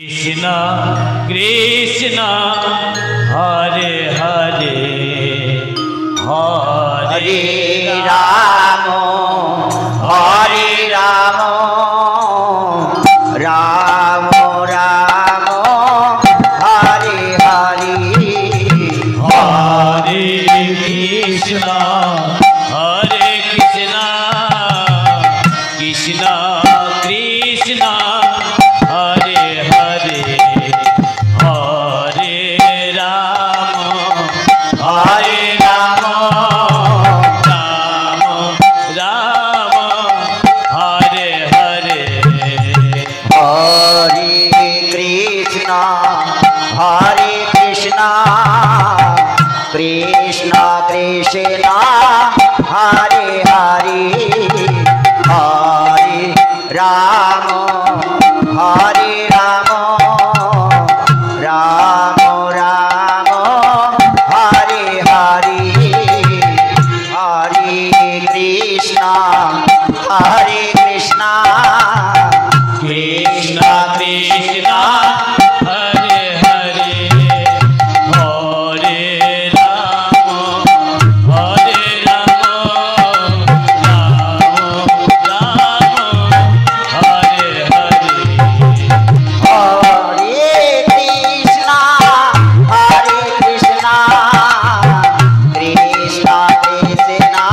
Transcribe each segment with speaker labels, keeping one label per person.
Speaker 1: कृष्णा कृष्णा हरे हरे हरे
Speaker 2: राम हरे राम राम राम हरे हरे
Speaker 1: हरे कृष्णा कृष्णा कृष्णा हरे हरे हरे राम राम राम हरे हरे
Speaker 2: हरे कृष्णा कृष्णा कृष्णा हरे हरे हरे राम राम राम हरे हरे हरे कृष्णा कृष्णा
Speaker 1: कृष्णा कृष्णा हरे हरे हरे राम राम हरे हरे
Speaker 2: हरे कृष्णा कृष्णा कृष्णा हरे हरे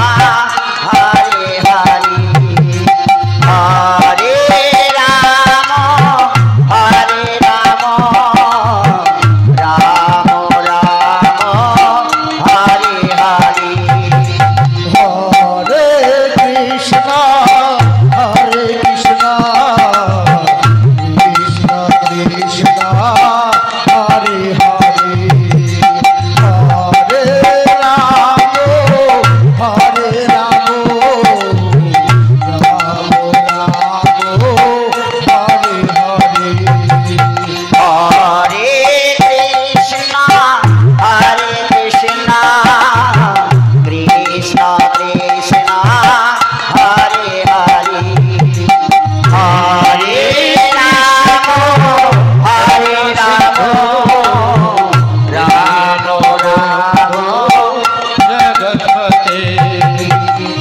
Speaker 2: हरे राम राम हरे हरे
Speaker 3: हरे कृष्णा कृष्णा कृष्णा हरे हरे हरे राम हरे
Speaker 2: हरे कृष्णा कृष्णा कृष्णा हरे हरे हरे राम राम
Speaker 3: जगतपते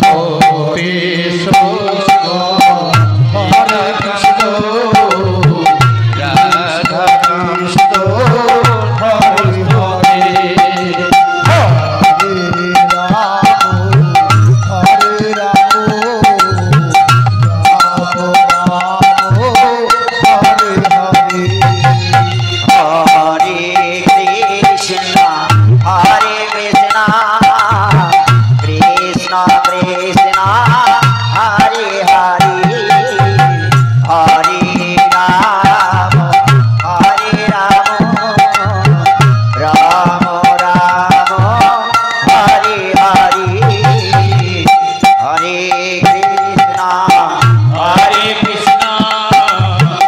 Speaker 3: गोपीशो हरे कृष्ण राधा कृष्ण हरे हरे हरे राम हरे हरे
Speaker 2: हरे कृष्णा कृष्णा कृष्णा हरे हरे हरे राम राम हरे हरे हरे कृष्णा
Speaker 1: कृष्णा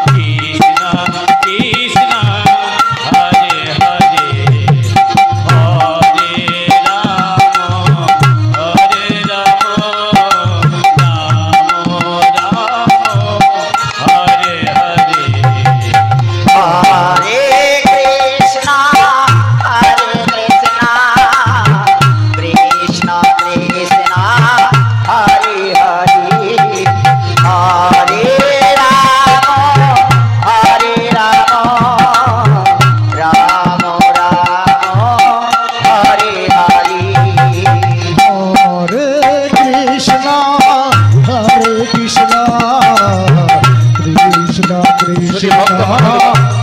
Speaker 1: कृष्णा कृष्णा हरे हरे हरे राम हरे हरे
Speaker 2: हरे कृष्णा कृष्णा कृष्णा हरे हरे हरे राम राम हरे हरे
Speaker 3: हरे कृष्णा कृष्णा कृष्णा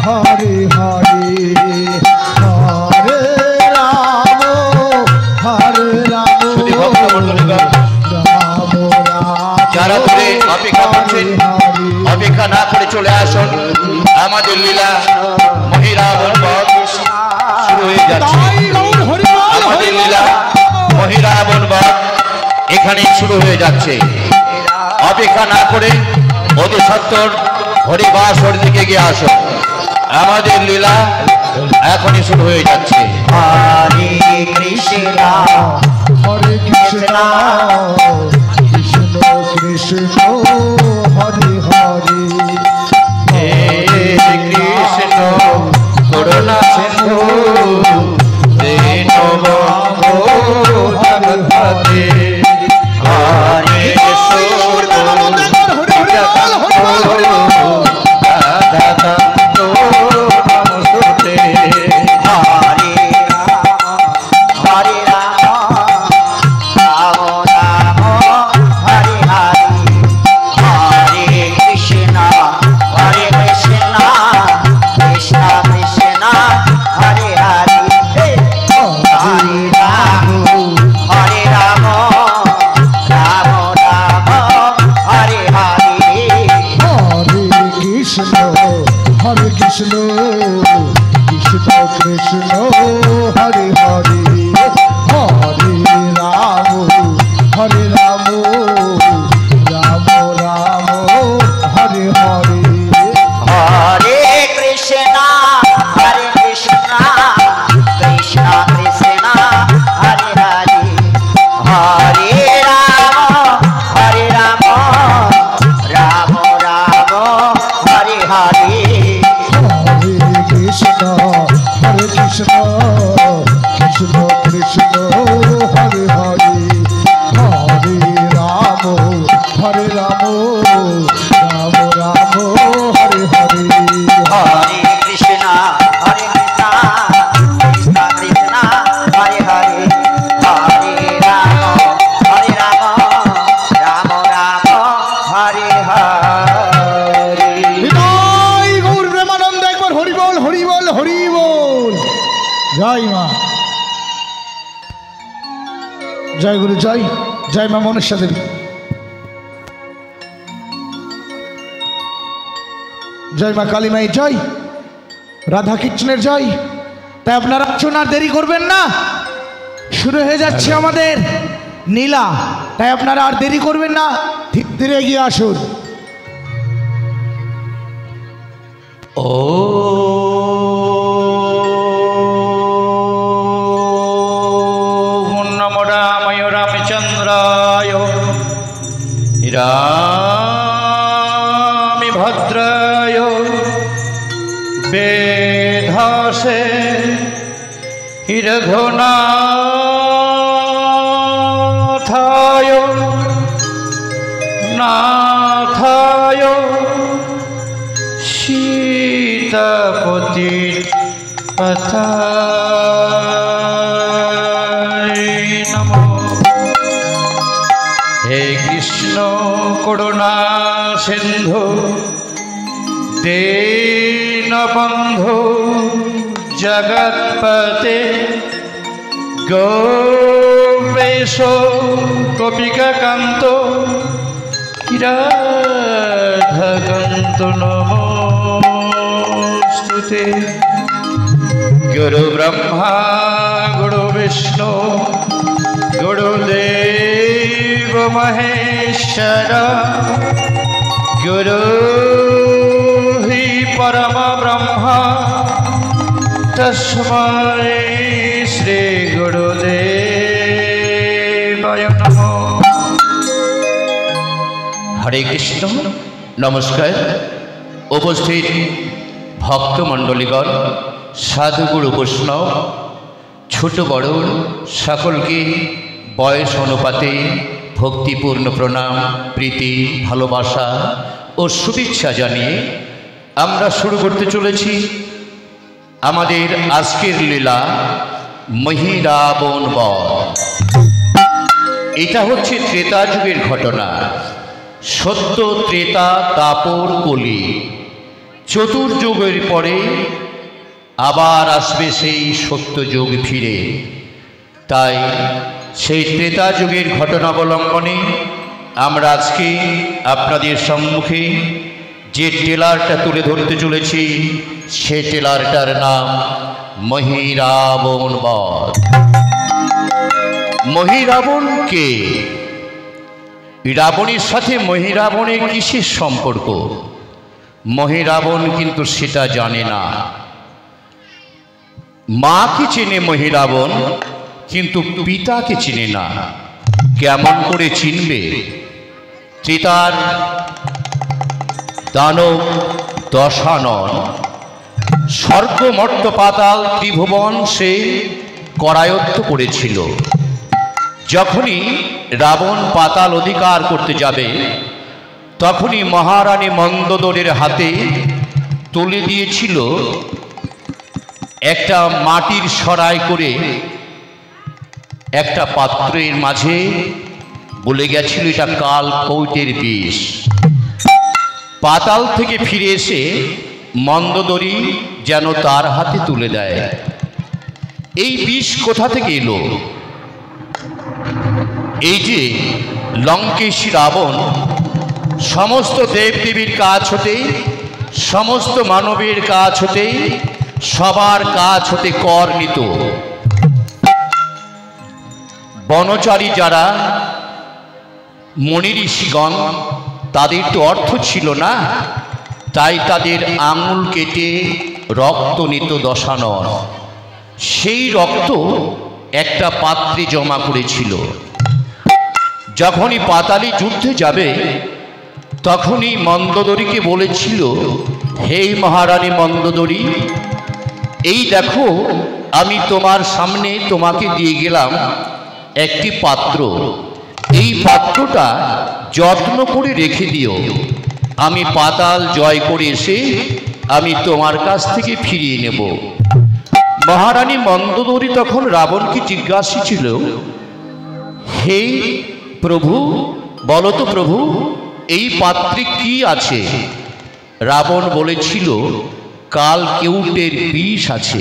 Speaker 3: हरे हरे हरे राम
Speaker 4: যারা দূরে অপেক্ষা করছেন অপেক্ষা না করে চলে আসুন আমাদের লীলা মহিরাবণ বধ শুরু হয়ে যাচ্ছে আমাদের লীলা মহিরাবণ বধ এখানে শুরু হয়ে যাচ্ছে অপেক্ষা না করে অতি সত্তর হরিবাসর দিকে গিয়ে আসুন আমাদের লীলা এখনই শুরু হয়ে যাচ্ছে
Speaker 2: हरे कृष्णा
Speaker 3: কৃষ্ণ কৃষ্ণ হরে হরে
Speaker 4: कृष्ण
Speaker 3: কৃষ্ণ কৃষ্ণ কৃষ্ণ হরে হরে হরে রাম হরে রাম রাম রাম হরে হরে
Speaker 2: हरे कृष्णा कृष्ण कृष्ण हरे हरे हरे राम राम राम हरे हरे
Speaker 3: हरे कृष्ण कृष्ण कृष्ण हरे हरे हरे राम राम राम हरे हरे
Speaker 2: हरे कृष्णा कृष्ण कृष्ण हरे हरे हरे राम राम राम हरे हरे
Speaker 3: হৃদয় গৌর প্রেমানন্দ একবার হরি বল হরি বল হরি বল। জয় মা, জয় গুরু, জয় জয় মা মনসা দেবী, জয় মা কালী মাই, জয় রাধা কৃষ্ণের জয়। তাই আপনারা আসুন, আর দেরি করবেন না, শুরু হয়ে যাচ্ছে আমাদের নীলা। তাই আপনারা আর দেরি করবেন না, ধীরে ধীরে এগিয়ে আসুন।
Speaker 1: ॐ नमो रामाय रामचन्द्राय रामि भद्राय वेधासे रघुनाथाय नाथाय सीतापति पताय नमो। हे कृष्ण करुणा सिंधु दीनबंधु जगत्पते गोपेश गोपिकान्त राधाकान्त नमोस्तुते। गुरु ब्रह्मा गुरु विष्णु गुरुदेव महेश्वर गुरु हि परम ब्रह्म तस्मै श्री गुरुदेवाय नमः।
Speaker 4: हरे कृष्ण नमस्कार। उपस्थित भक्तमंडलीगण साधुगुरु वैष्णव छोट बड़ सकल के बयस अनुपाते भक्तिपूर्ण प्रणाम प्रीति भालोबासा और शुभेच्छा जानिए आमरा शुरू करते चलेছি आमादेर आजकेर लीला महिराबण बध। এটা হচ্ছে ত্রেতা যুগের ঘটনা। সত্য ত্রেতা দাপর কলি, চতুর্যুগের পরে আবার আসবে সেই সত্য যুগ ফিরে। তাই সেই ত্রেতা যুগের ঘটনা অবলম্বনে আমরা আজকে আপনাদের সম্মুখে যে টেলারটা তুলে ধরতে চলেছি সে টেলারটার নাম महिराबण बध। महिराबण के? रावणের সাথে महिराबণের কিসের সম্পর্ক? महिराबण কিন্তু সেটা জানে না। মাকে চেনে महिराबण কিন্তু পিতাকে চেনে না। কেমন করে চিনবে? ত্রেতার দানব দশানন স্বর্গ মর্ত পাতাল ত্রিভুবন সে করায়ত্ত করেছিল। যখনই রাবণ পাতাল অধিকার করতে যাবে তখনই মহারানী মন্দোদরের হাতে তুলে দিয়েছিল একটা মাটির সরাই করে একটা পাত্রের মাঝে, বলে গেছিল এটা কাল কৌটের বিষ। পাতাল থেকে ফিরে এসে মন্দোদরী যেন তার হাতে তুলে দেয়। এই বিষ কোথা থেকে এলো? এই যে লঙ্কেশ রাবণ সমস্ত দেবদেবীর কাছ হতে সমস্ত মানবের কাছ হতে, সবার কাছ হতে কর নিত। বনচারী যারা মনি ঋষিগণ, তাদের তো অর্থ ছিল না, তাই তাদের আঙুল কেটে রক্ত নিত দশানন। সেই রক্ত একটা পাত্রে জমা করেছিল। যখনই পাতালি যুদ্ধে যাবে তখনই মন্দোদরীকে বলেছিল, হে মহারানী মন্দোদরী, এই দেখো আমি তোমার সামনে তোমাকে দিয়ে গেলাম একটি পাত্র, এই পাত্রটা যত্ন করে রেখে দিও, আমি পাতাল জয় করে এসে আমি তোমার কাছ থেকে ফিরিয়ে নেব। মহারানী মন্দোদরী তখন রাবণকে জিজ্ঞাসা ছিল, হে প্রভু, বলো তো প্রভু, এই পাত্রে কি আছে? রাবণ বলেছিল, কাল কেউটের বিষ আছে।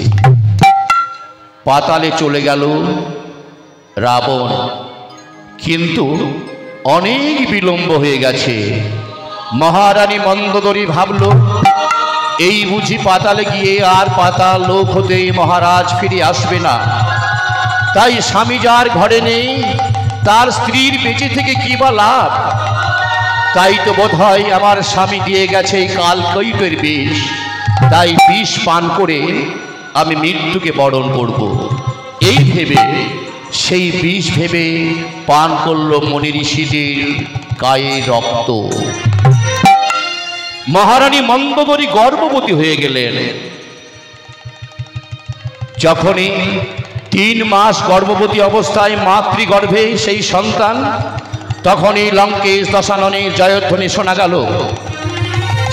Speaker 4: পাতালে চলে গেল রাবণ, কিন্তু অনেক বিলম্ব হয়ে গেছে। মহারানী মন্দোদরী ভাবল, এই বুঝি পাতালে গিয়ে আর পাতাল লোক হতে মহারাজ ফিরে আসবে না। তাই স্বামী যার ঘরে নেই তার স্ত্রীর বেঁচে থেকে কি বা লাভ? তাই তো বোধ হয় আমার স্বামী দিয়ে গেছে কাল কৈটের বিষ, তাই বিষ পান করে আমি মৃত্যুকে বরণ করব। এই ভেবে, সেই বিষ ভেবে পান করল মনি ঋষিদের গায়ে রক্ত। মহারানী মন্দোদরী গর্ভবতী হয়ে গেলেন। যখনই 3 মাস গর্ভবতী অবস্থায় মাতৃগর্ভে সেই সন্তান, তখনই লঙ্কেশ দশাননের জয়ধ্বনি শোনা গেল।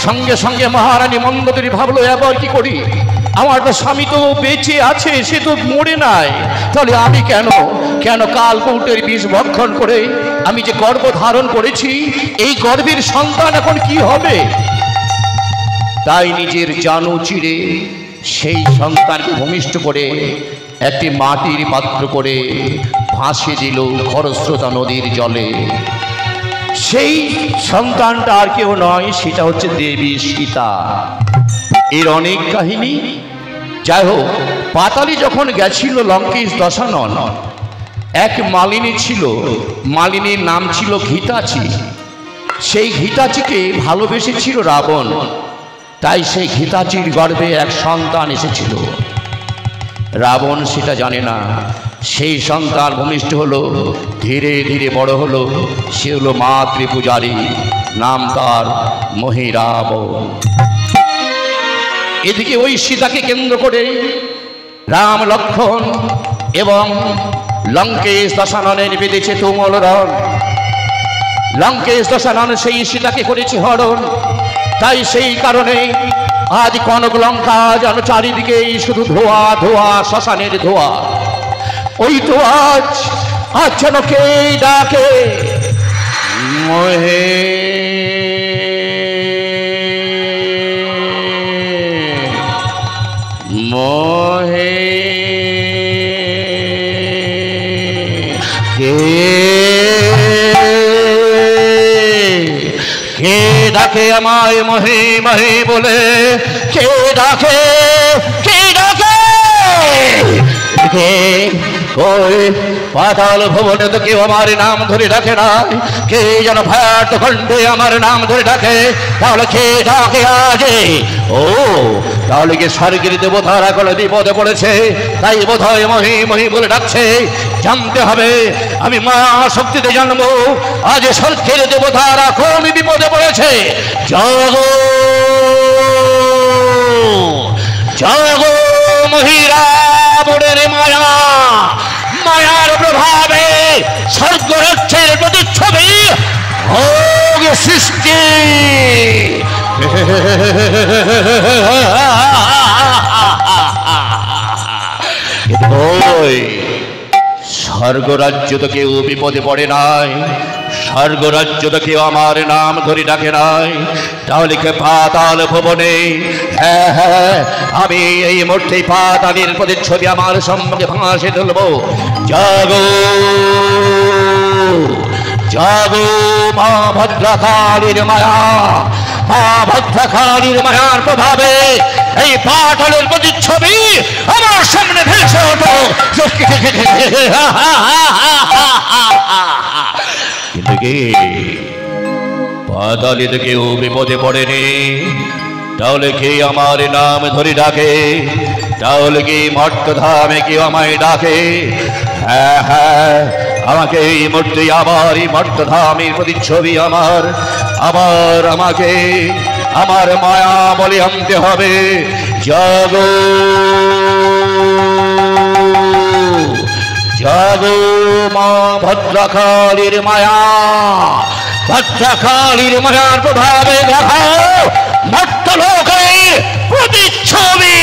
Speaker 4: সঙ্গে সঙ্গে মহারানী মন্দোদরী ভাবলো, এবার কি করি? আমার তো স্বামী তো বেঁচে আছে, সে তো মরে নাই, তাহলে আমি কেন কাল কৌটের বিষ ভক্ষণ করে আমি যে গর্ভ ধারণ করেছি, এই গর্ভের সন্তান এখন কি হবে? তাই নিজের জানু চিরে সেই সন্তানকে ভূমিষ্ঠ করে একটি মাটির পাত্র করে ভাসিয়ে দিল খরস্রোতা নদীর জলে। সেই সন্তানটা আর কেউ নয়, সেটা হচ্ছে দেবী সীতা। এর অনেক কাহিনী। যাই হোক, পাতালি যখন গেছিল লঙ্কেশ দশানন, এক মালিনী ছিল, মালিনীর নাম ছিল ঘিতাচি। সেই ঘিতাচিকে ভালোবেসেছিল রাবণ, তাই সেই ঘিতাচির গর্ভে এক সন্তান এসেছিল। রাবণ সেটা জানে না। সেই সন্তান ভূমিষ্ঠ হলো, ধীরে ধীরে বড় হলো, সে হলো মাতৃপূজারী, নাম তার মহিরাবণ। এদিকে ওই সীতাকে কেন্দ্র করে রাম, লক্ষ্মণ এবং লঙ্কেশ দশাননের বেঁধেছে তুমুল রণ। লঙ্কেশ দশানন সেই সীতাকে করেছে হরণ। তাই সেই কারণে আজ কনক লঙ্কা যেন চারিদিকে শুধু ধোয়া ধোয়া, শ্মশানের ধোয়া। ওই তো আজ যেন কে ডাকে, মোহে মোহে কে ডাকে আমায় মহে মহে বলে, কে ডাকে, কে ডাকে? ওই পাতাল ভবনে তো কেউ আমার নাম ধরে ডাকে না, কে যেন ভয়ার্থ কণ্ঠে আমার নাম ধরে ডাকে। তাহলে কে ডাকে আজে? ও, তাহলে কি স্বর্গের দেবতারা কোনো বিপদে পড়েছে, তাই বোধ হয় মহি মহি বলে ডাকছে। জানতে হবে, আমি মা শক্তিতে জানবো আজ স্বর্গের দেবতারা কোন বিপদে পড়েছে। জাগো জাগো মহিরাবণের মায়া, মায়ার প্রভাবে স্বর্গরাজ্যের প্রতিচ্ছবি হোক সৃষ্টি। স্বর্গরাজ্য তো কেউ বিপদে পড়ে নাই, স্বর্গরাজ্য তো কেউ আমার নাম ধরে ডাকে নাই। তাহলে কে পাতাল ভবনে? হ্যাঁ হ্যাঁ, আমি এই মুহূর্তে পাতালের প্রতিচ্ছবি আমার সম্মুখে ভাসে তুলব। জাগো জাগো মা ভদ্রকালীর মায়া, মা ভদ্রকালীর মায়ার প্রভাবে এই পাটলের প্রতিচ্ছবি আমার সামনে ভেসে ওঠো। কিন্তু কি পাতালিতে কেউ বিপদে পড়েনি? তাহলে কি আমার নাম ধরে ডাকে? তাহলে কি মর্তধামে কেউ আমায় ডাকে? হ্যাঁ হ্যাঁ, আমাকে এই মুহূর্তে আবার এই মর্তধামের প্রতিচ্ছবি আবার আমাকে আমার মায়া বলে আনতে হবে। জাগো জাগো মা ভদ্রকালীর মায়া, ভদ্রকালীর মায়ার প্রভাবে দেখাও মর্তলোকে প্রতিচ্ছবি।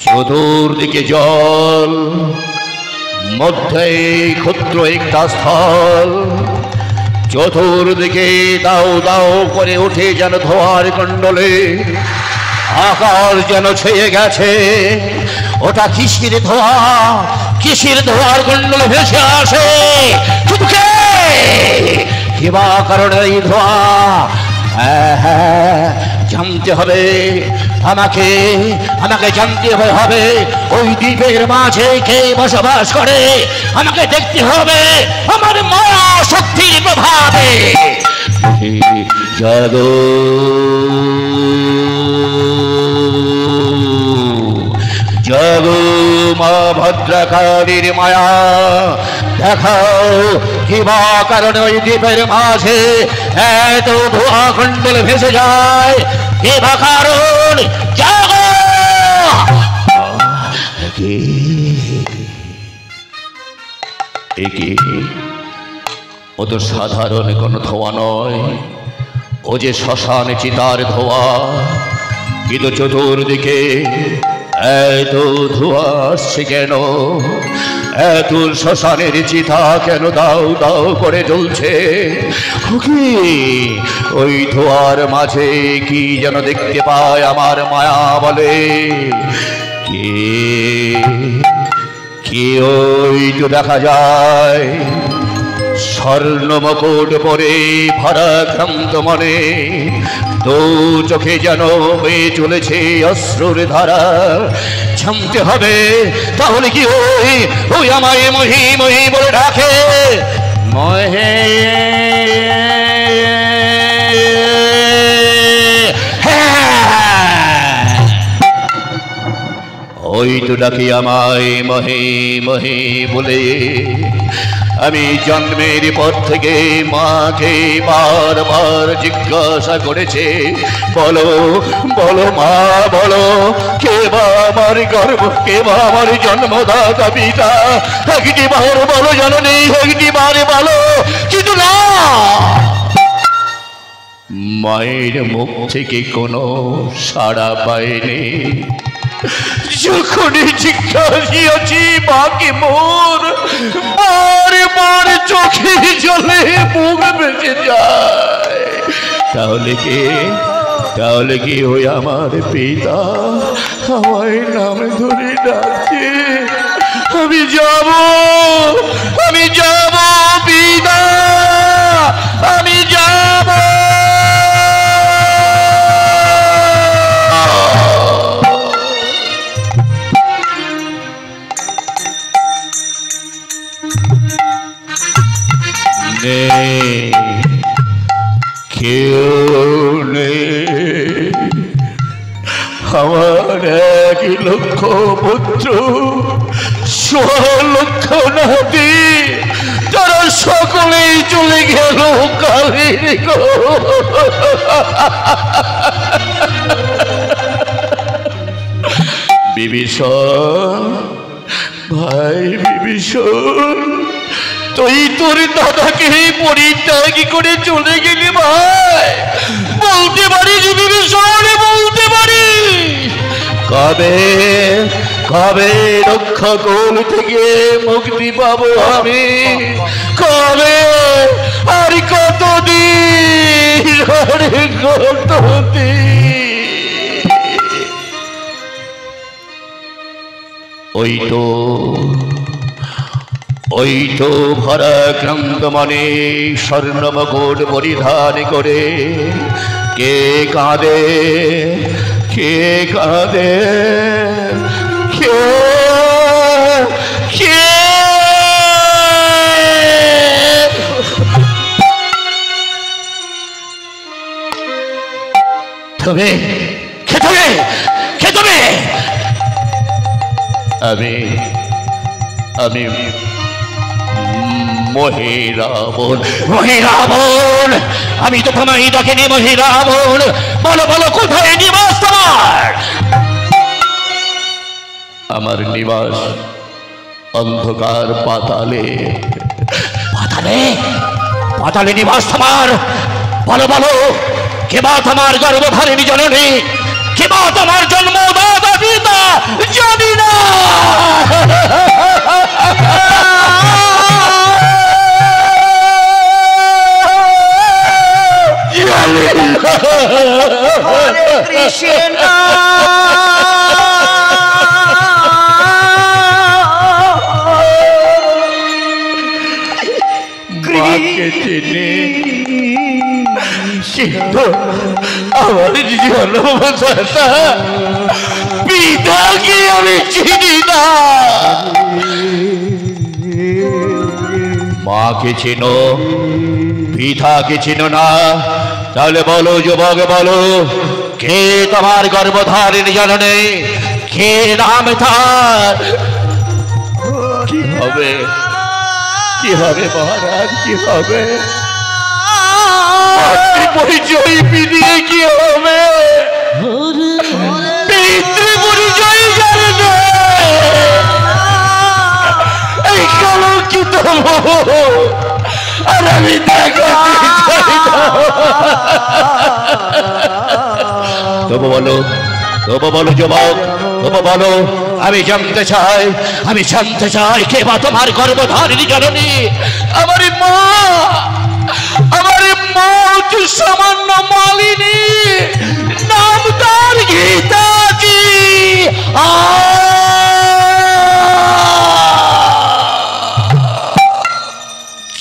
Speaker 4: চতুর্দিকে জল, মধ্যে ক্ষুদ্র একটা স্থল, চতুর্দিকে দাও দাও করে উঠে যেন ধোয়ার কুণ্ডলে, আকাশ যেন ছেয়ে গেছে। ওটা কিসের ধোয়া? কিসের ধোয়ার কুণ্ডলে ভেসে আসে? কিন্তু কে বা কারণে এই ধোয়া? জানতে হবে আমাকে জানতে হবে ওই দ্বীপের মাঝে কে বসবাস করে। আমাকে দেখতে হবে আমার মায়া শক্তির প্রভাবে। জাগো জাগো মা ভদ্রকালীর মায়া, দেখাও কিবা কারণে ওই দ্বীপের মাঝে এত ধোঁয়া কুণ্ডল ভেসে যায়। কিবা কারণ? জাগো। ও তো সাধারণ কোন ধোঁয়া নয়, ও যে শ্মশান চিতার ধোঁয়া। কিন্তু চতুর্দিকে এত ধোঁয়া আসছে কেন? এত শ্মশানের চিতা কেন দাও দাও করে জ্বলছে? ওই ধোঁয়ার মাঝে কি যেন দেখতে পায় আমার মায়া বলে। কে ওই তো দেখা যায় স্বর্ণ মুকুট পরে ভারাক্রান্ত মনে, দু চোখে যেন হয়ে চলেছে অশ্রুর ধারা। জানতে হবে তাহলে কি ওই আমায় মহি মহি বলে ডাকে। মহে ওই তো ডাকি আমায় মহে মহে বলে। আমি জন্মের পর থেকে মাকে বারবার জিজ্ঞাসা করেছে, বলো বলো মা বলো, কে বা আমার গর্ভ, কে বা আমার জন্মদাতা পিতা? একটি বার বলো জননী, একটি বার বলো। কিন্তু না, মায়ের মুখ থেকে কোনো সাড়া পায়নি। যখনই জিজ্ঞাসিয়াছি মাকে মোর, বারবার চোখে জলে মুখ ভেসে যায়। তাহলে কি ওই আমার পিতা আমায় নাম ধরে ডাকছে? আমি যাব পিতা, আমি যাব। কেউ নেই, আমার 1 লক্ষ পুত্র, 100 লক্ষ নাতি, তারা সকলেই চলে গেল কালের গো। বিভীষণ ভাই, বিভীষণ তুই তোর দাদাকে পরিত্যাগী করে চলে গেলি ভাই। বলতে পারিস বিভীষণ, বলতে পারিস কবে রক্ষাকোল থেকে মুক্তি পাবো আমি? কবে? আর কতদিন? কতদিন? ওই তো ভারাক্রান্ত মনে স্বর্ণ মুকুট পরিধান করে কে কাঁদে কে কাঁদে কে কে তুমি খেতবে খেতবে আমি মহিরাবণ মহিরাবণ আমি তো তোমায় ডাকিনি মহিরাবণ বলো বলো কোথায় নিবাস তোমার আমার নিবাস অন্ধকার পাতালে পাতালে পাতালে নিবাস তোমার বলো বলো কেবা তোমার গর্ভধারিণী জননী কেবা তোমার জন্মদাতা পিতা জানি না
Speaker 2: কৃষ্ণ
Speaker 4: মাকে চিনি কিন্তু আমার জন্মদাতা পিতাকে আমি চিনি না মাকে চিনো পিতাকে চিনো না তাহলে বলো যুবক বলো কে তোমার গর্ভধারিণী জননী কে নাম তার কি হবে কি হবে মহারাজ কি হবে পরিচয় পিদিয়ে কি হবে পিতৃ পরিচয় জানে না এই কলঙ্কিত আর আমি তবু বলো যুবক তবু বলো আমি জানতে চাই কে বা তোমার গর্ভধারিণী জননী আমার মা হচ্ছে সামান্য মালিনী নাম তার গীতাজি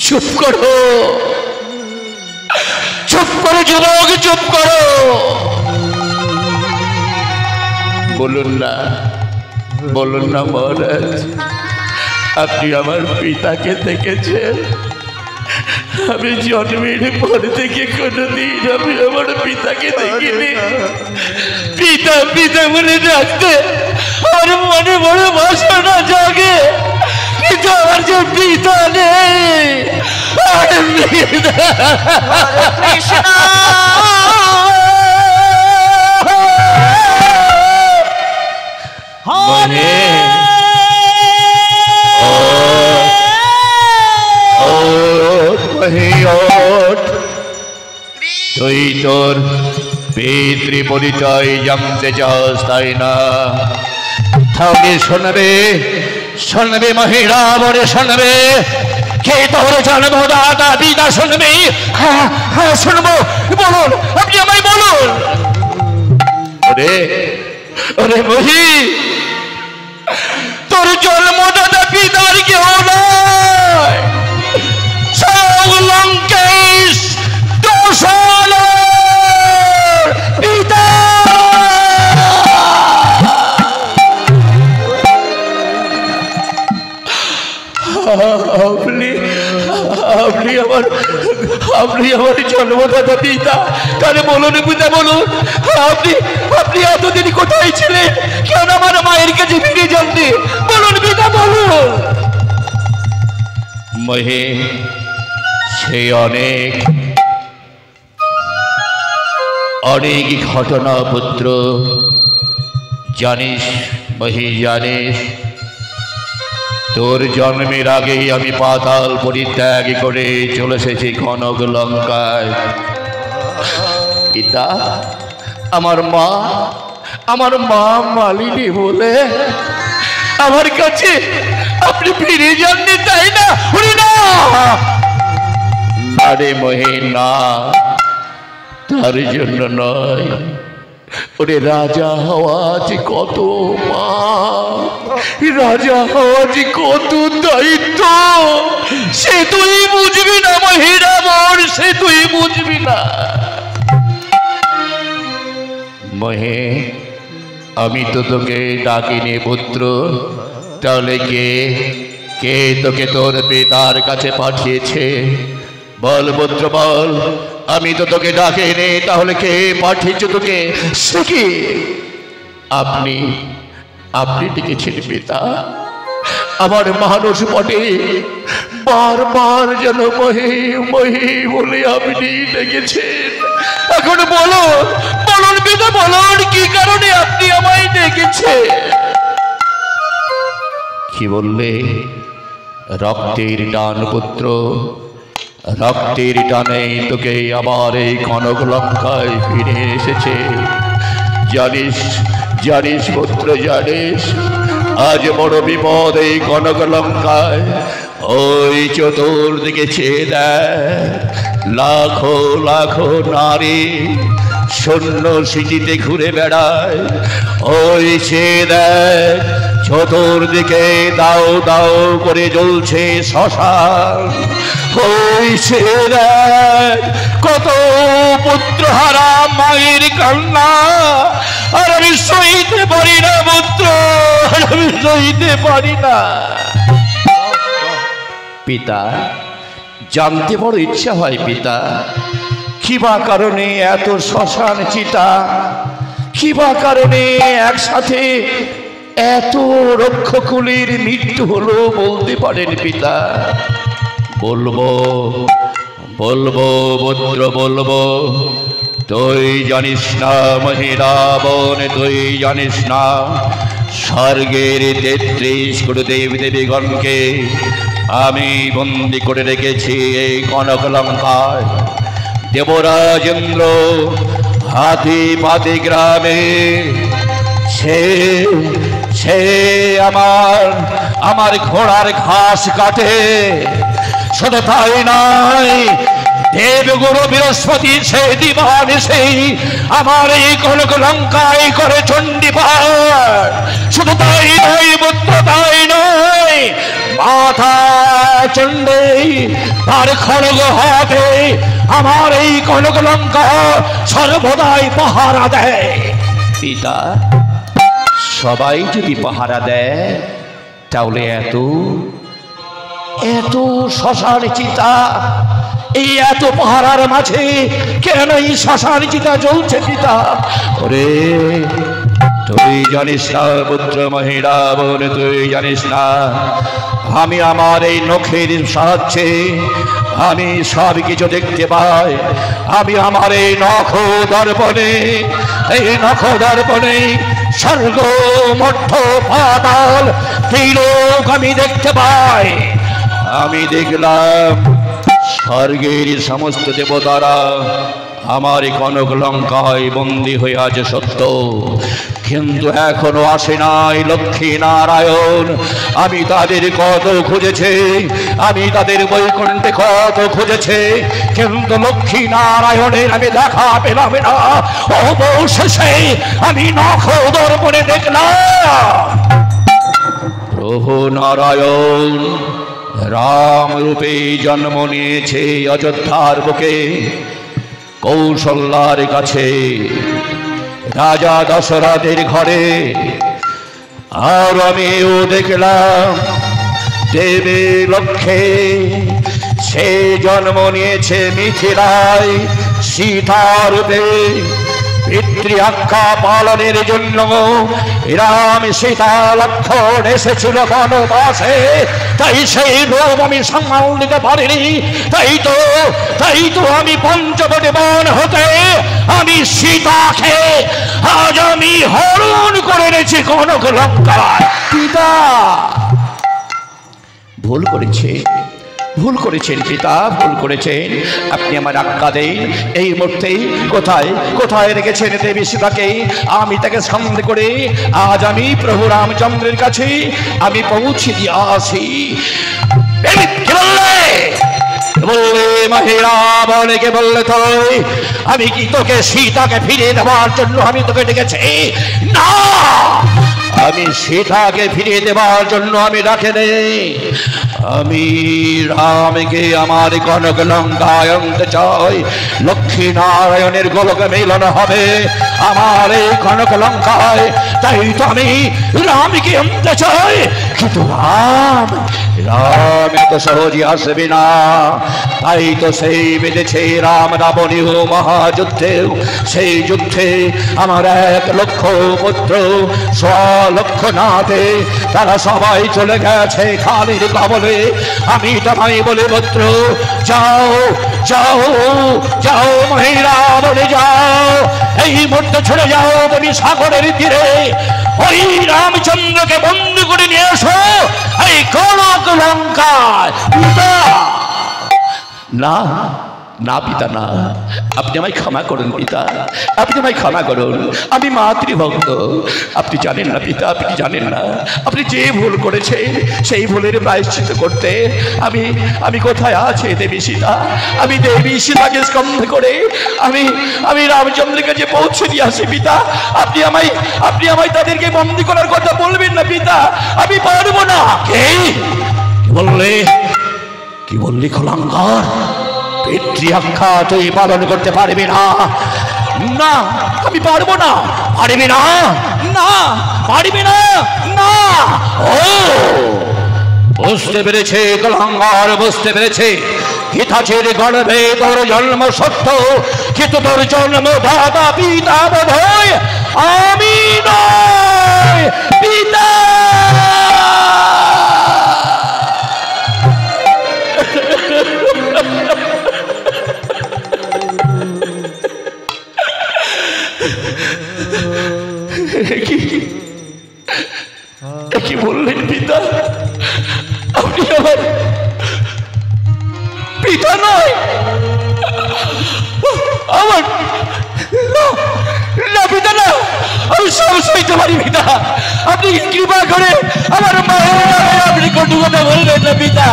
Speaker 4: চুপ করো যুবক চুপ করো বলুন না মহারাজ আপনি আমার পিতাকে দেখেছেন আমি জন্মের পর থেকে কোনোদিন আমি আমার পিতাকে দেখিনি পিতা মনে ডাকতে আমার মনে বড় বাসনা জাগে কিন্তু আমার যে পিতা নেই
Speaker 2: কৃষ্ণ
Speaker 4: মনে তুই তোর পিতৃ পরিচয় জানতে চাস তাই না তাহলে শুনবে মহিলা বলে শুনবে কে তোর জন্মদাতা পিতা শুনবি হ্যাঁ শুনবো বলুন আপনি আমায় বলুন ওরে মহি তোর জন্মদাতা পিতার কেউ নয় লঙ্কেশ দোষাল পিতা আপনি আমার জন্মদাতা পিতা তাহলে বলুন পিতা বলুন আপনি এতদিন কোথায় ছিলেন কেন আমার মায়ের কাছে ফিরে যাননি বলুন পিতা বলুন মহে সে অনেক ঘটনা পুত্র জানিস মহি জানিস তোর জন্মের আগেই আমি পাতাল পরিত্যাগ করে চলে এসেছি কনক লঙ্কায় পিতা আমার মা মালিনী বলে আমার কাছে আপনি ফিরে যাননি তাই না আরে মহিনা তার জন্য নয় ওরে রাজা হওয়া আছে কত রাজা হওয়া যে কত দায়িত্ব সে তুই বুঝবি না মহিরাবণ, সে তুই বুঝবি না। মহে, আমি তো তোকে ডাকিনি পুত্র, তাহলে কে তোকে তোর পিতার কাছে পাঠিয়েছে? বল পুত্র বল, আমি তো তোকে ডাকিনি, তাহলে কে পাঠিয়েছে তোকে? সে কি? আপনি ডেকেছেন পিতা? আমার মানুষ পটে বারবার যেন মহে মহে বলে আপনি ডেকেছেন। এখন বলুন পিতা, বলুন কি কারণে আপনি আমায় ডেকেছেন? কি বললে? রক্তের টান পুত্র, রক্তের টানে তোকে আবার এই কনক লঙ্কায় ফিরে এসেছে। জানিস পুত্র, জানিস আজ বড় বিপদ এই কনক লঙ্কায়। ওই চতুর্দিকে চেয়ে দেয়, লাখো লাখো নারী শূন্য সিটিতে ঘুরে বেড়ায়। ওই চেয়ে দেয়, চতুর্দিকে দাও দাও করে জ্বলছে শ্মশান। ওই চেয়ে দেয়, কত পুত্রহারা মায়ের কান্না। আর আমি সইতে পারি না পুত্র, আমি সইতে পারি না। পিতা, জানতে বড় ইচ্ছা হয় পিতা, কিবা কারণে এত শ্মশান চিতা, কিবা কারণে একসাথে এত রক্ষকুলের মৃত্যু হলো, বলতে পারেন পিতা? বলবো পুত্র বলবো। তুই জানিস না মহিরাবণ, তুই জানিস না স্বর্গের 33 কোটি দেব দেবীগণকে আমি বন্দি করে রেখেছি এই কনক লঙ্কায়। দেবরাজেন্দ্র হাতিপাতি গ্রামে সে আমার ঘোড়ার ঘাস কাটে। শুধু তাই নয়, দেবগুরু বৃহস্পতি সেই দিবানে সেই আমার এই কনক লঙ্কায় করে চণ্ডীপাঠ। শুধু তাই নয় পুত্র, তাই নয়, মাথা চণ্ডী তার খড়গ হাতে আমার এই কনক লঙ্কা সর্বদাই পাহারা দেয়। পিতা, সবাই যদি পাহারা দেয় তাহলে এত শ্মশান চিতা, এই এত পাহারার মাঝে কেন এই শ্মশান চিতা জ্বলছে পিতা? ওরে তুই জানিস না পুত্র মহিরাবণ, তুই জানিস না আমি আমার এই নখের সাহায্যে আমি সব কিছু দেখতে পাই। আমি আমার এই নখ দর্পণে স্বর্গ মধ্য পাতাল ত্রিলোক আমি দেখতে পাই। আমি দেখলাম স্বর্গের সমস্ত দেবতারা আমার কনক লঙ্কায় বন্দী হয়ে আছে সত্য, কিন্তু এখনো আসে নাই লক্ষ্মী নারায়ণ। আমি তাদের কত খুঁজেছি, আমি তাদের বৈকুণ্ঠে কত খুঁজেছি, কিন্তু লক্ষ্মী নারায়ণের আমি দেখা পেলাম না। অবশেষে আমি নখ দর্পণে দেখলাম প্রভু নারায়ণ রাম রূপে জন্ম নিয়েছে অযোধ্যার বুকে কৌশল্যার কাছে রাজা দশরথের ঘরে। আর আমিও দেখলাম দেবী লক্ষ্মী সে জন্ম নিয়েছে মিথিলায় সীতারূপে। পিতৃ আজ্ঞা পালনের জন্য রাম সীতা লক্ষ্মণ এসেছিল বনবাসে, তাই সেই রূপ আমি সামাল দিতে পারিনি। তাই তো আমি পঞ্চবটী বন হতে আমি সীতাকে আজ আমি হরণ করে এনেছি কনক লঙ্কায়। পিতা ভুল করেছেন পিতা, ভুল করেছেন। আপনি আমার আজ্ঞা দেন, এই মুহূর্তে কোথায় রেখেছেন দেবী সীতাকে? আমি তাকে সন্দেহ করে আজ আমি প্রভু রামচন্দ্রের কাছে আমি পৌঁছে দিয়ে আসি। বললে মহিরাবণকে বললে তুই আমি কি তোকে সীতাকে ফিরিয়ে দেওয়ার জন্য আমি তোকে ডেকেছি? না, আমি সীতাকে ফিরিয়ে দেবার জন্য আমি ডাকে নেই, আমি রামকে আমার কনক লঙ্কায় আনতে চাই। লক্ষ্মী নারায়ণের গোলকে মিলন হবে আমার এই কনক লঙ্কায়, তাই তো আমি রামকে আনতে চাই। কিন্তু রাম এত সহজে আসবে না, তাই তো সেই বেঁধেছে রাম রাবণী মহাযুদ্ধে। সেই যুদ্ধে আমার 1 লক্ষ পুত্র 100 লক্ষ নাথে তারা সবাই চলে গেছে খালির কবলে। আমি তোমায় বলে পুত্র, যাও যাও যাও মহিলা বলে যাও, এই মুহূর্তে ছড়ে যাও বলি সাগরের তীরে, ওই রামচন্দ্রকে বন্দী করে নিয়ে এসো এই কনক লঙ্কায়। পিতা না না, পিতা না, আপনি আমায় ক্ষমা করুন পিতা, আপনি আমায় ক্ষমা করুন, আমি মাতৃভক্ত। আপনি জানেন না পিতা, আপনি জানেন না, আপনি যে ভুল করেছেন সেই ভুলের প্রায়শ্চিত্ত করতে আমি কোথায় আছে দেবী সীতা, আমি দেবী সীতাকে স্কন্ধ করে আমি রামচন্দ্রের কাছে পৌঁছে দিয়ে আসি পিতা। আপনি আমায় তাদেরকে বন্দী করার কথা বলবেন না পিতা, আমি পারবো না। কি বললি কলঙ্কার? পিতৃ আজ্ঞা তুই পালন করতে পারবি না? না, আমি পারবো না। পারবি না? না, পারবি না। না, ও বুঝতে পেরেছে কলঙ্কার, বুঝতে পেরেছে। হিতাচের গর্ভে তোর জন্ম সত্য, কিন্তু তোর জন্ম দাতা পিতা বোধ হয় আমি নয়। পিতা কি বললেন পিতা? আপনি আমার পিতা নয়? আমার না পিতা না, আমি সব সইতে পারি পিতা। আপনি কৃপা করে আমার মায়ের নামে আপনি কটু কথা বলবেন না পিতা,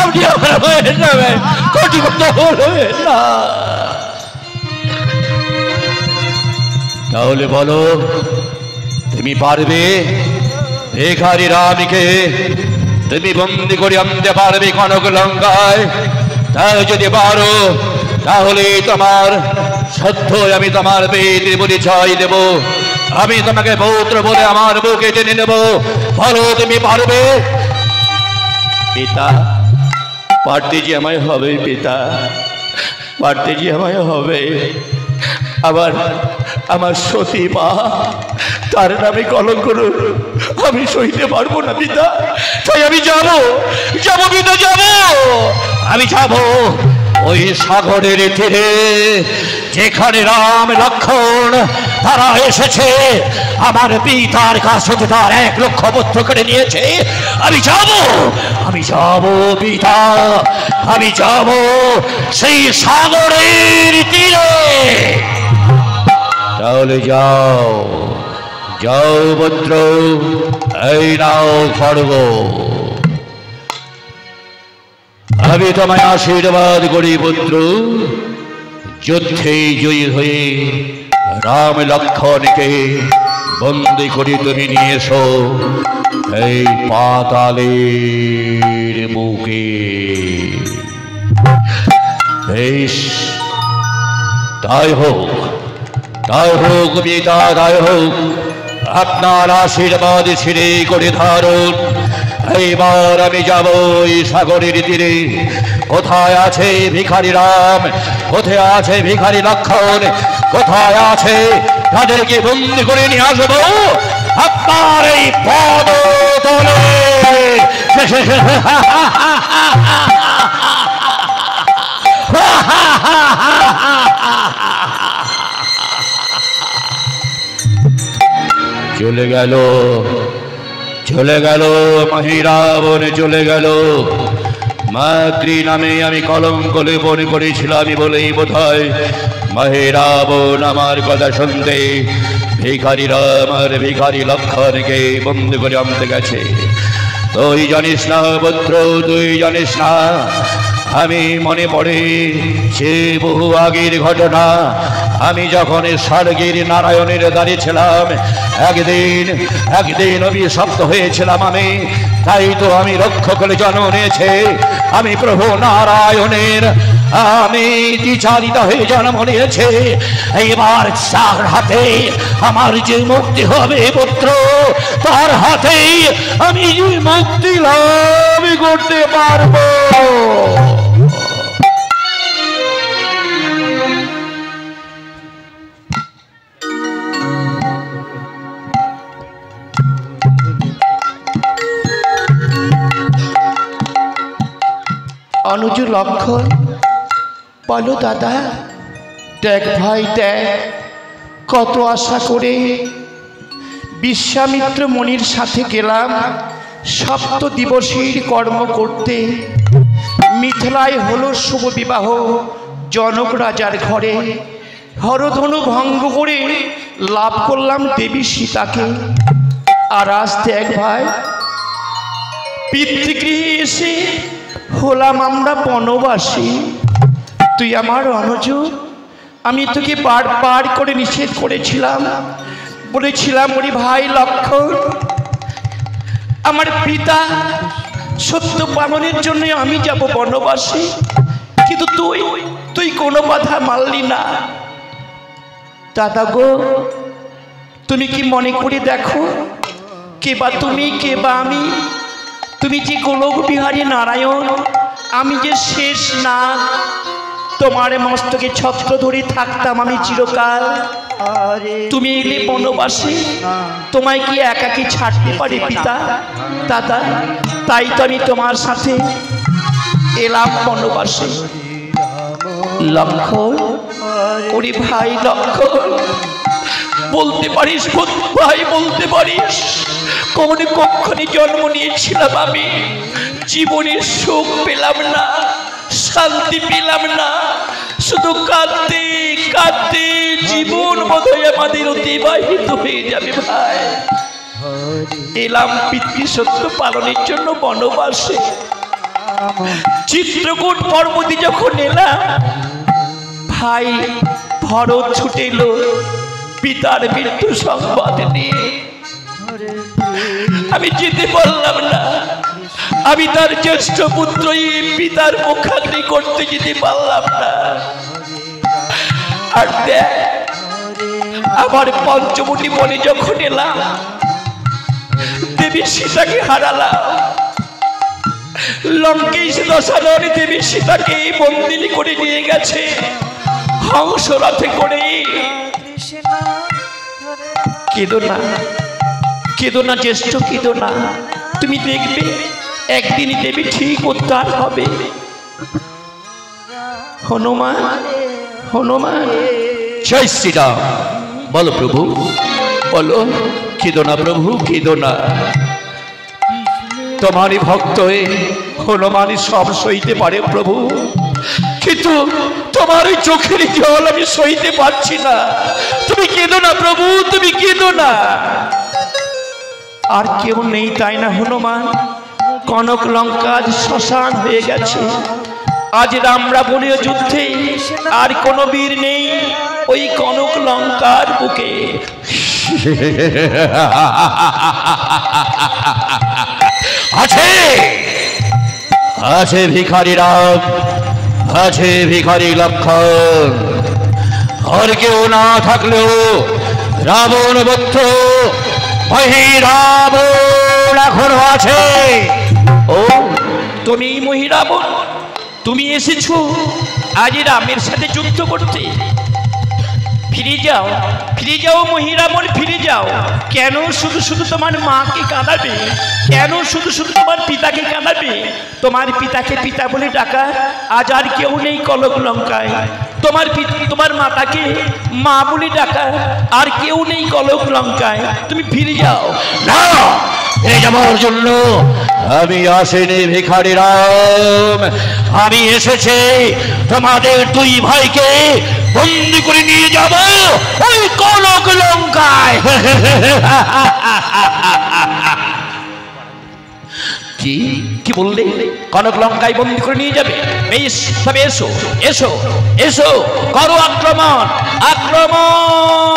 Speaker 4: আপনি আমার মায়ের নামে কটু কথা বলবেন না। তাহলে বলো, তুমি পারবে ভিখারি রামকে তুমি বন্দি করে আনতে পারবে কনক লঙ্কায়? তাই যদি পারো তাহলে তোমার সত্য আমি তোমার বেদের পরিচয় দেব, আমি তোমাকে পৌত্র বলে আমার বুকে টেনে নেব। বলো তুমি পারবে? পিতা পারতে যে আমায় হবে, পিতা পারতে যে আমায় হবে। আবার আমার সতী মা, তার নামে কলঙ্ক আমি সইতে পারবো না পিতা। তাই আমি যাবো পিতা, যাবো, আমি যাবো ওই সাগরের তীরে যেখানে রাম লক্ষ্মণ তারা এসেছে আমার পিতার কাছ থেকে তার 1 লক্ষ পুত্র করে নিয়েছে। আমি যাবো পিতা, আমি যাবো সেই সাগরের তীরে। তাহলে যাও যাও পুত্র, এই নাও খড়গ। আমি তোমায় আশীর্বাদ করি পুত্র, যুদ্ধে জয়ী হয়ে রাম লক্ষ্মণকে বন্দি করে তুমি নিয়ে এসো এই পাতালের বুকে। বেশ, তাই হোক পিতা, তাই হোক। আপনার আশীর্বাদ ছিঁড়ে করে ধারণ। এইবার আমি যাব ওই সাগরের তীরে। কোথায় আছে ভিখারি রাম, কোথায় আছে ভিখারি লক্ষ্মণ, কোথায় আছে তাদেরকে বন্দি করে নিয়ে আসবো আপনার এই পদ তলে। চলে গেল মহিরাবণে, চলে গেল। মাতৃ নামে আমি কলঙ্ক লেপন করেছিলাম বলেই বোধহয় মহিরাবণ আমার কথা শুনতে ভিখারি রাম আর ভিখারি লক্ষ্মণকে বন্দি করে আনতে গেছে। তুই জানিস না পুত্র, তুই জানিস না আমি মনে পড়ে সে বহু আগের ঘটনা। আমি যখন স্বর্গের নারায়ণের দ্বারে ছিলাম, একদিন অভিশপ্ত হয়েছিলাম আমি। তাই তো আমি রক্ষকের জন্ম নিয়েছে। আমি প্রভু নারায়ণের আমি দ্বিচারিত হয়ে জন্ম নিয়েছে। এইবার তার হাতে আমার যে মুক্তি হবে পুত্র, তার হাতেই আমি যে মুক্তি লাভ করতে পারবো।
Speaker 2: অনুজ লক্ষণ, বলো দাদা।
Speaker 5: দেখ ভাই দেখ, কত আশা করে বিশ্বামিত্র মুনির সাথে গেলাম সপ্ত দিবসের কর্ম করতে। মিথিলায় হলো শুভ বিবাহ জনক রাজার ঘরে। হরধনু ভঙ্গ করে লাভ করলাম দেবী সীতাকে। আর আজ দেখ ভাই, পিতৃগৃহে এসে হলাম আমরা বনবাসী। তুই আমার অনুজ, আমি তোকে বারবার করে নিষেধ করেছিলাম, বলেছিলাম ওরে ভাই লক্ষণ, আমার পিতা সত্য পালনের জন্য আমি যাব বনবাসে। কিন্তু তুই কোনো বাধা মানলি না। দাদা গো, তুমি কি মনে করে দেখো, কে বা তুমি, কে বা আমি? তুমি যে গোলক বিহারী নারায়ণ, আমি যে শেষ না। তোমার মস্তকে ছত্র ধরে থাকতাম আমি চিরকাল। তুমি এলে বনবাসে, তোমায় কি একাকি ছাড়তে পারে পিতা? দাদা, তাই তো আমি তোমার সাথে এলাম বনবাসে। লক্ষণ, ওরে ভাই লক্ষণ, বলতে পারিস ভাই, বলতে পারিস কোন কক্ষণে জন্ম নিয়েছিলাম আমি? জীবনের সুখ পেলাম না, শান্তি পেলাম না, শুধু কাঁদতে কাঁদতে জীবন বোধহয় আমাদের অতিবাহিত হয়ে যাবে ভাই। এলাম পিতৃ সত্য পালনের জন্য বনবাসে। চিত্রকূট পর্বতে যখন এলাম ভাই, ভরত ছুটে এলো পিতার মৃত্যু সংবাদ নিয়ে। আমি যেতে পারলাম না, আমি তার জ্যেষ্ঠ পুত্র পিতার মুখাগ্নি করতে যেতে পারলাম না। আর দেখ, আমার পঞ্চবটি বনে যখন এলাম, দেবী সীতাকে হারালাম। লঙ্কেশ দশাননে দেবী সীতাকে বন্দিনী করে নিয়ে গেছে হংস রথে করে। কেঁদো না, কেঁদো না জ্যেষ্ঠ, কেঁদো না। তুমি দেখবে একদিনই দেবী ঠিক উদ্ধার হবে। হনুমান, হনুমান,
Speaker 4: জয় শ্রীরাম। বলো প্রভু, বলো। কেঁদো না প্রভু, কেঁদো না। তোমারই ভক্ত হয়ে হনুমানই সব সইতে পারে প্রভু, কিন্তু তোমার ওই চোখের জল আমি সইতে পারছি না। তুমি কেঁদো না প্রভু, তুমি কেঁদো না।
Speaker 5: আর কেউ নেই তাই না হনুমান? কনক লঙ্কা আজ শ্মশান হয়ে গেছে। আজ রাম রাবণের যুদ্ধে আর কোনো বীর নেই ওই কনক লঙ্কার বুকে।
Speaker 4: আছে, আছে ভিখারি রাম, আছে ভিখারি লক্ষণ। আর কেউ না থাকলেও রাবণ পুত্র মহিরাবণ এখনো আছে।
Speaker 5: ও তুমি মহিরাবণ, তুমি এসেছো আজ রামের সাথে যুদ্ধ করতে? ফিরে যাও, ফিরে যাও মহিরাবণ, ফিরে যাও। কেন শুধু শুধু তোমার মাকে কাঁদাবে? কেন শুধু শুধু তোমার পিতাকে কাঁদাবে? তোমার পিতাকে পিতা বলে ডাকা আজ আর কেউ নেই কনক লঙ্কায়। তোমার মাতাকে মা বলে ডাকা আর কেউ নেই কনক লঙ্কায়। তুমি ফিরে যাও।
Speaker 4: না, ফিরে যাবার জন্য আমি আসিনি ভিখারি রাম। আমি এসেছি তোমাদের দুই ভাইকে বন্দি করে নিয়ে যাব ওই কনক লঙ্কায়।
Speaker 5: কি কি বললে? কনক লঙ্কায় বন্দি করে নিয়ে যাবে? বেশ, তবে এসো এসো এসো, করো আক্রমণ আক্রমণ।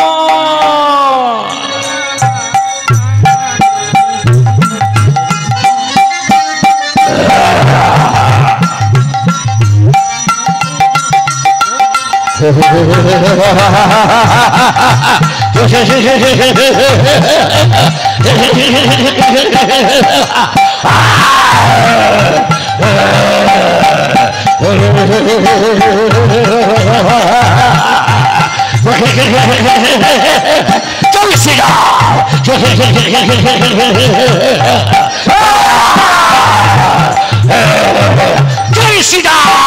Speaker 4: জয় শ্রীরাম,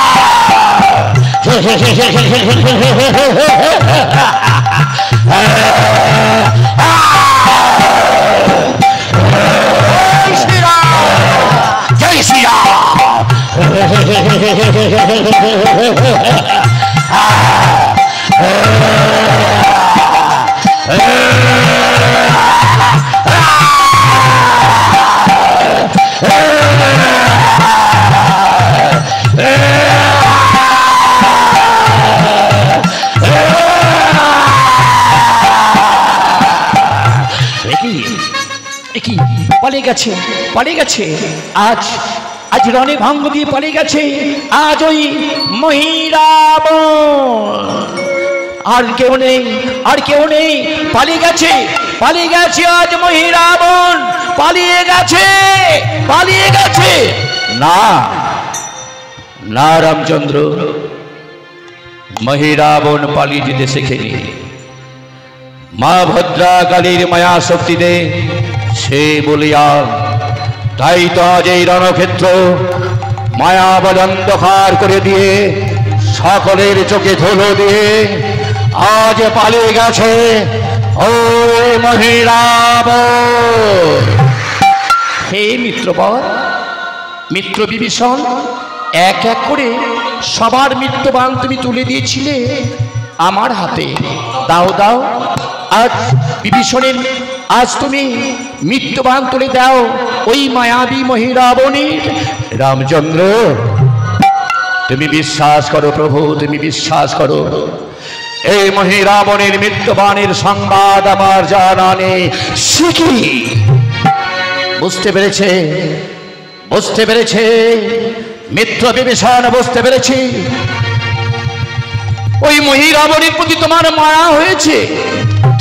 Speaker 4: জয় শ্রীরাম। জয় শ্রীরাম।
Speaker 5: পালিয়ে গেছে পালিয়ে গেছে, আজ আজ রণে ভঙ্গ দিয়ে পালিয়ে গেছে। আজ ওই মহিরাবণ আর কেউ নেই, আর কেউ নেই, পালিয়ে গেছে পালিয়ে গেছে। আজ মহিরাবণ পালিয়ে গেছে পালিয়ে গেছে।
Speaker 4: না না রামচন্দ্র, মহিরাবণ পালিয়ে যেতে শেখেনি। মা ভদ্রা কালীর মায়া শক্তিতে সে বলিয়া, তাই তো আজ এই রণক্ষেত্র মায়াবল অন্ধকার করে দিয়ে, সকলের চোখে ধুলো দিয়ে আজ পালিয়ে গেছে ও মহিরাবণ।
Speaker 5: হে মিত্রবর, মিত্র বিভীষণ, এক এক করে সবার মৃত্যুবান তুমি তুলে দিয়েছিলে আমার হাতে। দাও দাও, আজ বিভীষণের, আজ তুমি মৃত্যুবান তুলে দাও ওই মায়াবী মহিরাবণীর।
Speaker 4: রামচন্দ্র, তুমি বিশ্বাস করো প্রভু, তুমি বিশ্বাস করো। এই মহিরাবণের মৃত্যুবাণের সংবাদ আমার জানা নেই। শিখি বুঝতে পেরেছে, বুঝতে পেরেছে মিত্র বিভীষণ, বুঝতে পেরেছি
Speaker 5: ওই মহিরাবণীর প্রতি তোমার মায়া হয়েছে,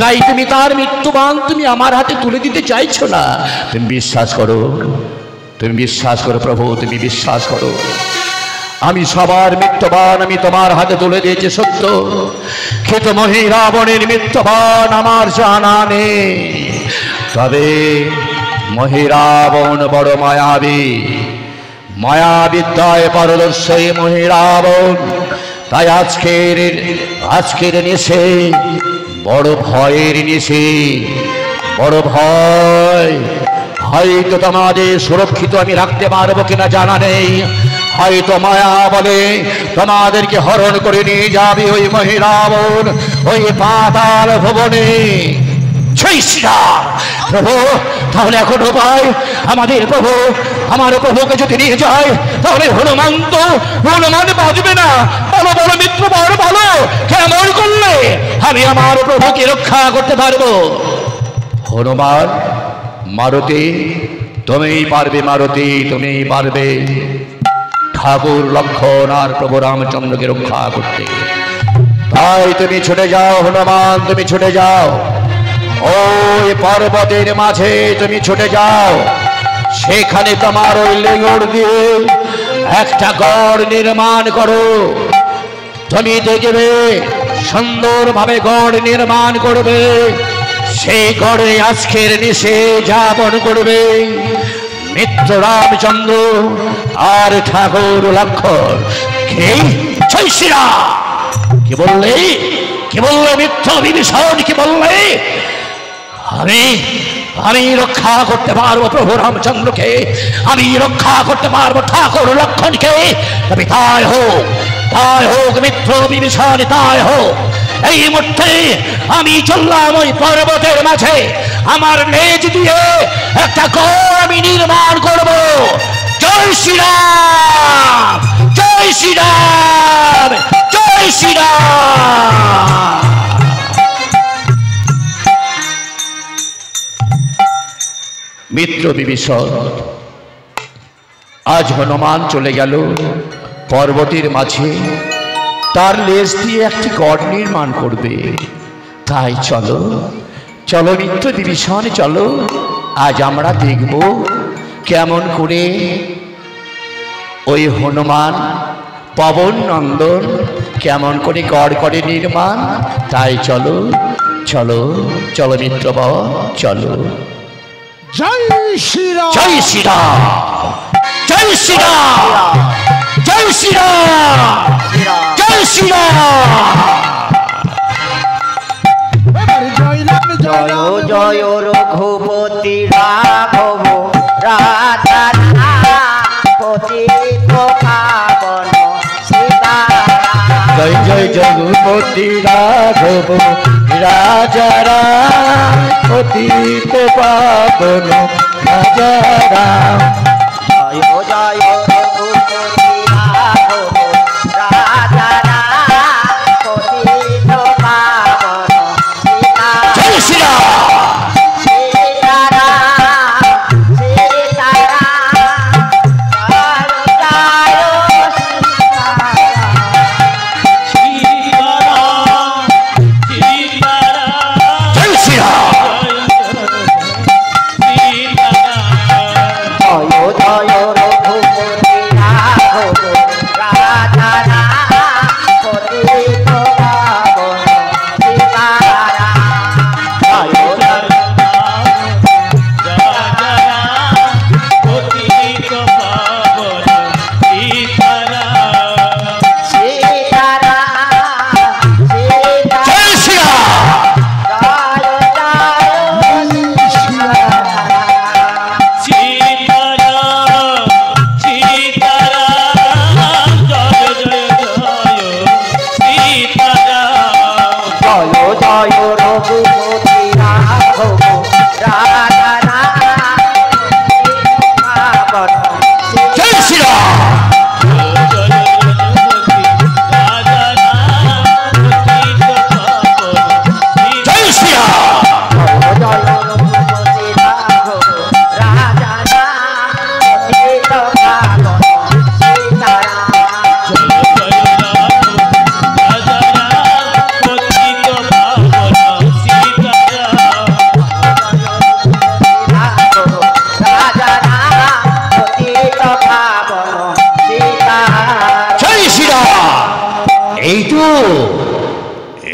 Speaker 5: তাই তুমি তার মৃত্যুবান তুমি আমার হাতে তুলে দিতে চাইছো না।
Speaker 4: তুমি বিশ্বাস করো, তুমি বিশ্বাস করো প্রভু, তুমি বিশ্বাস করো। আমি সবার মৃত্যুবান আমি তোমার হাতে তুলে দিয়েছি সত্য, কিন্তু মহিরাবণের মৃত্যুবান আমার জানা নেই। তবে মহিরাবণ বড় মায়াবী, মায়াবিদ্যায় পারদর্শী মহিরাবণ। তাই আজকের নিশে বড় ভয়ের নিশে, বড় ভয়। হয়তো তোমাদের সুরক্ষিত আমি রাখতে পারবো কিনা জানা নেই, হয়তো মায়া বলে তোমাদেরকে হরণ করে নিয়ে যাবে ওই মহিরাবণ ওই পাতাল ভুবনে। জয় শ্রীরাম। প্রভু, তাহলে এখন উপায় আমাদের প্রভু, আমার প্রভুকে যদি নিয়ে যায় তাহলে হনুমান বাঁচবে না। বলো বলো মিত্র, বলো বলো, কেমন করলে আমি আমার প্রভুকে রক্ষা করতে পারবো? হনুমান, মারুতি তুমিই পারবে, মারুতি তুমিই পারবে ঠাকুর লক্ষ্মণ আর প্রভু রামচন্দ্রকে রক্ষা করতে। তাই তুমি ছুটে যাও হনুমান, তুমি ছুটে যাও ওই পর্বতের মাঝে, তুমি ছুটে যাও। সেখানে তোমার ওই লেঙ্গড় দিয়ে একটা গড় নির্মাণ করো। তুমি দেখবে সুন্দরভাবে গড় নির্মাণ করবে, সেই গড়ে আজকের নিশে যাপন করবে মিত্র রামচন্দ্র আর ঠাকুর লক্ষ্মণ। জয় শ্রীরাম। কি বললে, কি বললে মিত্র বিভীষণ, কি বললে? আমি রক্ষা করতে পারবো প্রভু রামচন্দ্রকে, আমি রক্ষা করতে পারবো ঠাকুর লক্ষ্মণকে। তবে তাই হোক মিত্র বিভীষণ, তাই হোক। এই মুহূর্তে আমি চললাম ওই পর্বতের মাঝে, আমার লেজ দিয়ে একটা গড় আমি নির্মাণ করব। জয় শ্রীরাম। জয় শ্রীরাম, জয় শ্রীরাম। মিত্র বিভীষণ, আজ হনুমান চলে গেল পর্বতের মাঝে, তার লেজ দিয়ে একটি গড় নির্মাণ করবে। তাই চলো চলো মিত্র বিভীষণ, চলো আজ আমরা দেখব কেমন করে ওই হনুমান পবন নন্দন কেমন করে গড় করে নির্মাণ। তাই চলো চলো চলো মিত্রবর, চলো।
Speaker 3: জয় শ্রীরাম,
Speaker 4: জয় শ্রীরাম, জয় শ্রীরাম, জয় শ্রীরাম, জয় শ্রীরাম।
Speaker 3: এবার জয় রাম, জয়
Speaker 6: জয়
Speaker 3: রাম,
Speaker 6: জয় রঘুপতি রাঘব রাধা পতিত পাবন সীতারাম।
Speaker 4: জয় জয় জগপতি রাঘব রাজা রাম, পতিত পাবন রাজা রাম।
Speaker 6: জয় জয় রঘুপতি রাঘব রাধা পতিত পাবন সীতারাম।
Speaker 4: জয় শ্রীরাম।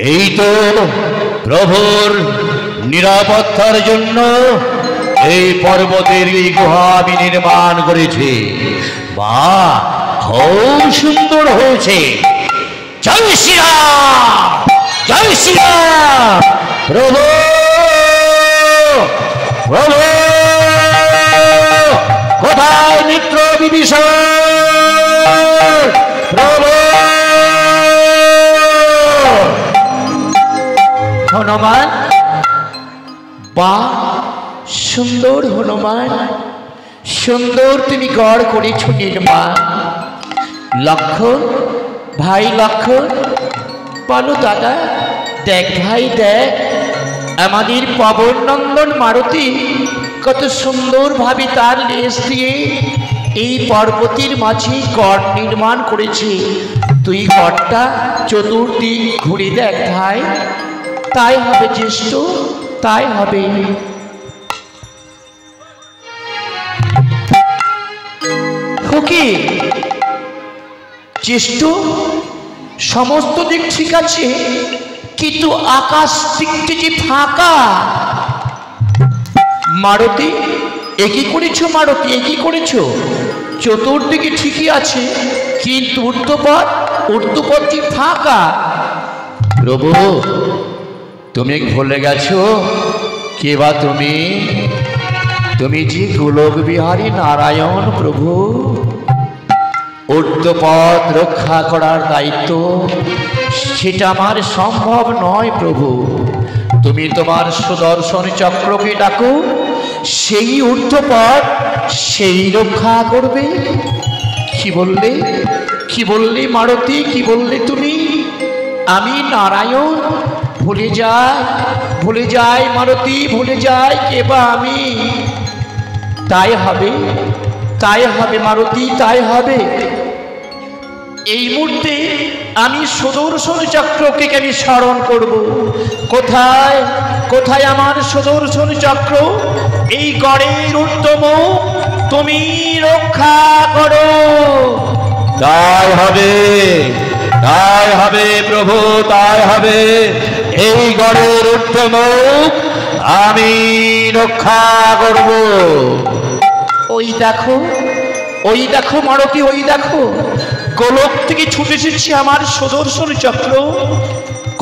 Speaker 4: এই তো প্রভুর নিরাপত্তার জন্য এই পর্বতের এই গুহা আমি নির্মাণ করেছি। বাহ, খুব সুন্দর হয়েছে। জয় শ্রীরাম, জয় শ্রীরাম। প্রভু প্রভু কোথায় মিত্র বিভীষণ? প্রভু হনুমান, বা সুন্দর হনুমান, সুন্দর তুমি গড় করেছ নির্মাণ। লক্ষণ, ভাই লক্ষণ, বলো দাদা, দেখ ভাই দেখ, আমাদের পবন নন্দন মারুতি কত সুন্দরভাবে তার লেজ দিয়ে এই পর্বতের মাঝে গড় নির্মাণ করেছে। তুই গড়টা চতুর্দিক ঘুরে দেখ ভাই, তাই হবে জ্যেষ্ঠ, তাই হবে। ওকে জ্যেষ্ঠ, সমস্ত দিক ঠিক আছে, কিন্তু আকাশ দিকটি যে ফাঁকা। মারুতি, একই করেছো মারুতি, একই করেছো। চতুর্দিকে ঠিকই আছে, কিন্তু ঊর্ধ্বপথটি ফাঁকা। প্রভু, তুমি ভুলে গেছো কে বা তুমি? তুমি যে গোলক বিহারী নারায়ণ প্রভু। ঊর্ধ্বপথ রক্ষা করার দায়িত্ব সেটা আমার সম্ভব নয় প্রভু। তুমি তোমার সুদর্শন চক্রকে ডাকো, সেই ঊর্ধ্বপথ সেই রক্ষা করবে। কি বললে, কি
Speaker 5: কি বললে মারতী, কি বললে তুমি? আমি নারায়ণ? ভুলে যায় মারতী, ভুলে যায় কে বা আমি। তাই হবে মারতী, তাই হবে। এই মুহূর্তে আমি সুদর্শন চক্রকে আমি স্মরণ করব। কোথায় আমার সুদর্শন চক্র? এই গড়ের উত্তম তুমি রক্ষা করো।
Speaker 4: তাই হবে প্রভু, তাই হবে। এই গড়ের উত্তম আমি রক্ষা করব।
Speaker 5: ওই দেখো মারতী, ওই দেখো গোলক থেকে ছুটে এসেছে আমার সুদর্শন চক্র।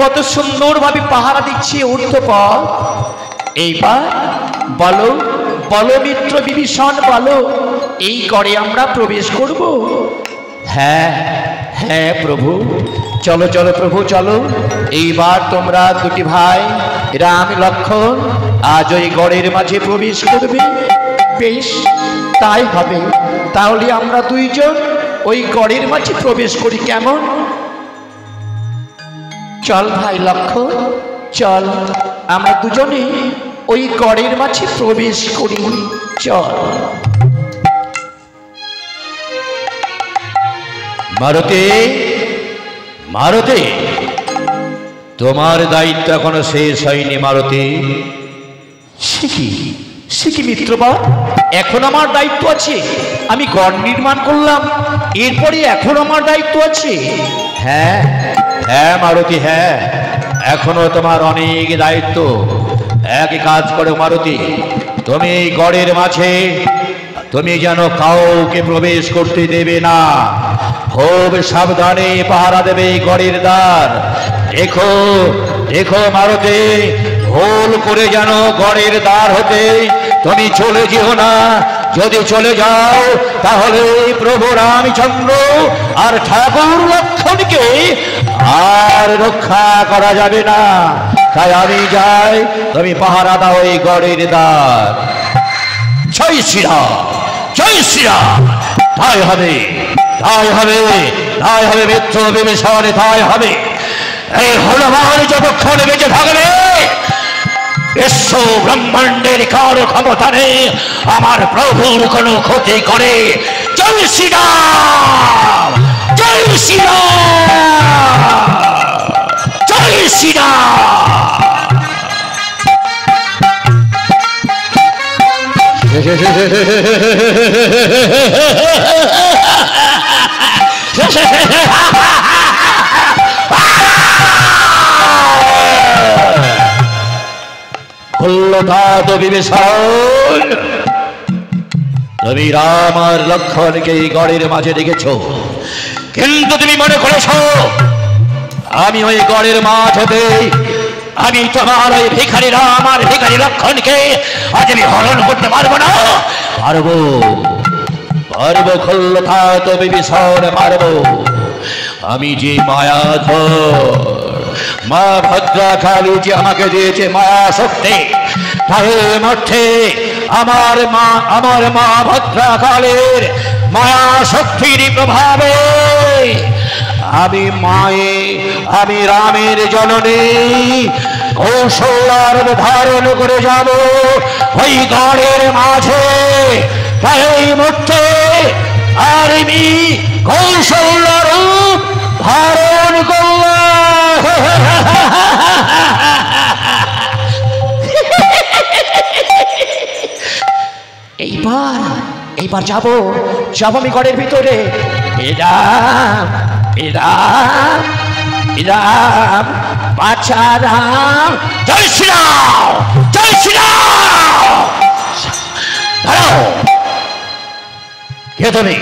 Speaker 5: কত সুন্দরভাবে পাহারা দিচ্ছে ঊর্ধ্বপথ। এইবার বলো মিত্র বিভীষণ, বলো এই গড়ে আমরা প্রবেশ করব? হ্যাঁ প্রভু, চলো প্রভু চলো। এইবার তোমরা দুটি ভাই রাম লক্ষ্মণ আজ ওই গড়ের মাঝে প্রবেশ করবে। বেশ, তাই হবে। তাহলে আমরা দুইজন ওই গড়ের মাঝে প্রবেশ করি, কেমন? চল ভাই লক্ষ্মণ, চল আমরা দুজনে ওই গড়ের মাঝে প্রবেশ করি, চল।
Speaker 4: মারতী, তোমার দায়িত্ব এখনো শেষ হয়নি মারতী।
Speaker 5: সে কি মিত্রবা, এখন আমার দায়িত্ব আছে? আমি গড় নির্মাণ করলাম, এরপরে এখন আমার দায়িত্ব আছে?
Speaker 4: হ্যাঁ মারতী, হ্যাঁ, এখনো তোমার অনেক দায়িত্ব। এক কাজ করো মারতী, তুমি এই গড়ের মাঝে তুমি যেন কাউকে প্রবেশ করতে দেবে না। খুব সাবধানে পাহারা দেবে এই গড়ের দ্বার। দেখো মারতী, ভুল করে যেন গড়ের দ্বার হতে তুমি চলে যেও না। যদি চলে যাও তাহলে প্রভু রামচন্দ্র আর ঠাকুর লক্ষ্মণকে আর রক্ষা করা যাবে না। তাই আমি যাই, তুমি পাহারা দাও এই গড়ের দ্বার। জয় শ্রীরাম, জয় শ্রীরাম। তাই হবে মিত্র বিভীষণ, তাই হবে। এই হনুমান যতক্ষণ বেঁচে থাকবে বিশ্ব ব্রহ্মাণ্ডের কারো ক্ষমতা নেই আমার প্রভুর কোনো ক্ষতি করে। জয় শ্রীরাম, জয় শ্রীরাম, জয় শ্রীরাম। বিভীষণ, তুমি রাম আর লক্ষ্মণকে এই গড়ের মাঝে রেখেছ, কিন্তু তুমি মনে করেছ আমি ওই গড়ের মাঝ হতে আমি তোমার ওই ভিখারি রাম আর ভিখারি লক্ষ্মণকে আজ আমি হরণ করতে পারবো না? পারবো খল্লঘাত বিভীষণ, পারবো। আমি যে মায়াধর মা ভদ্রা কালী যে আমাকে দিয়েছে মায়া শক্তি, তাই মধ্যে আমার মা ভদ্রা কালীর মায়া শক্তির প্রভাবে আমি রামের জননী কৌশলার ধারণ করে যাব ওই গড়ের মাঝে। তাই এই মধ্যে আর আমি কৌশলার ধারণ করলাম।
Speaker 5: এইবার যাব আমি গড়ের ভিতরে। রাম বাছা রাম,
Speaker 4: জয় শ্রীরাম, জয় শ্রীরাম। কে তুমি?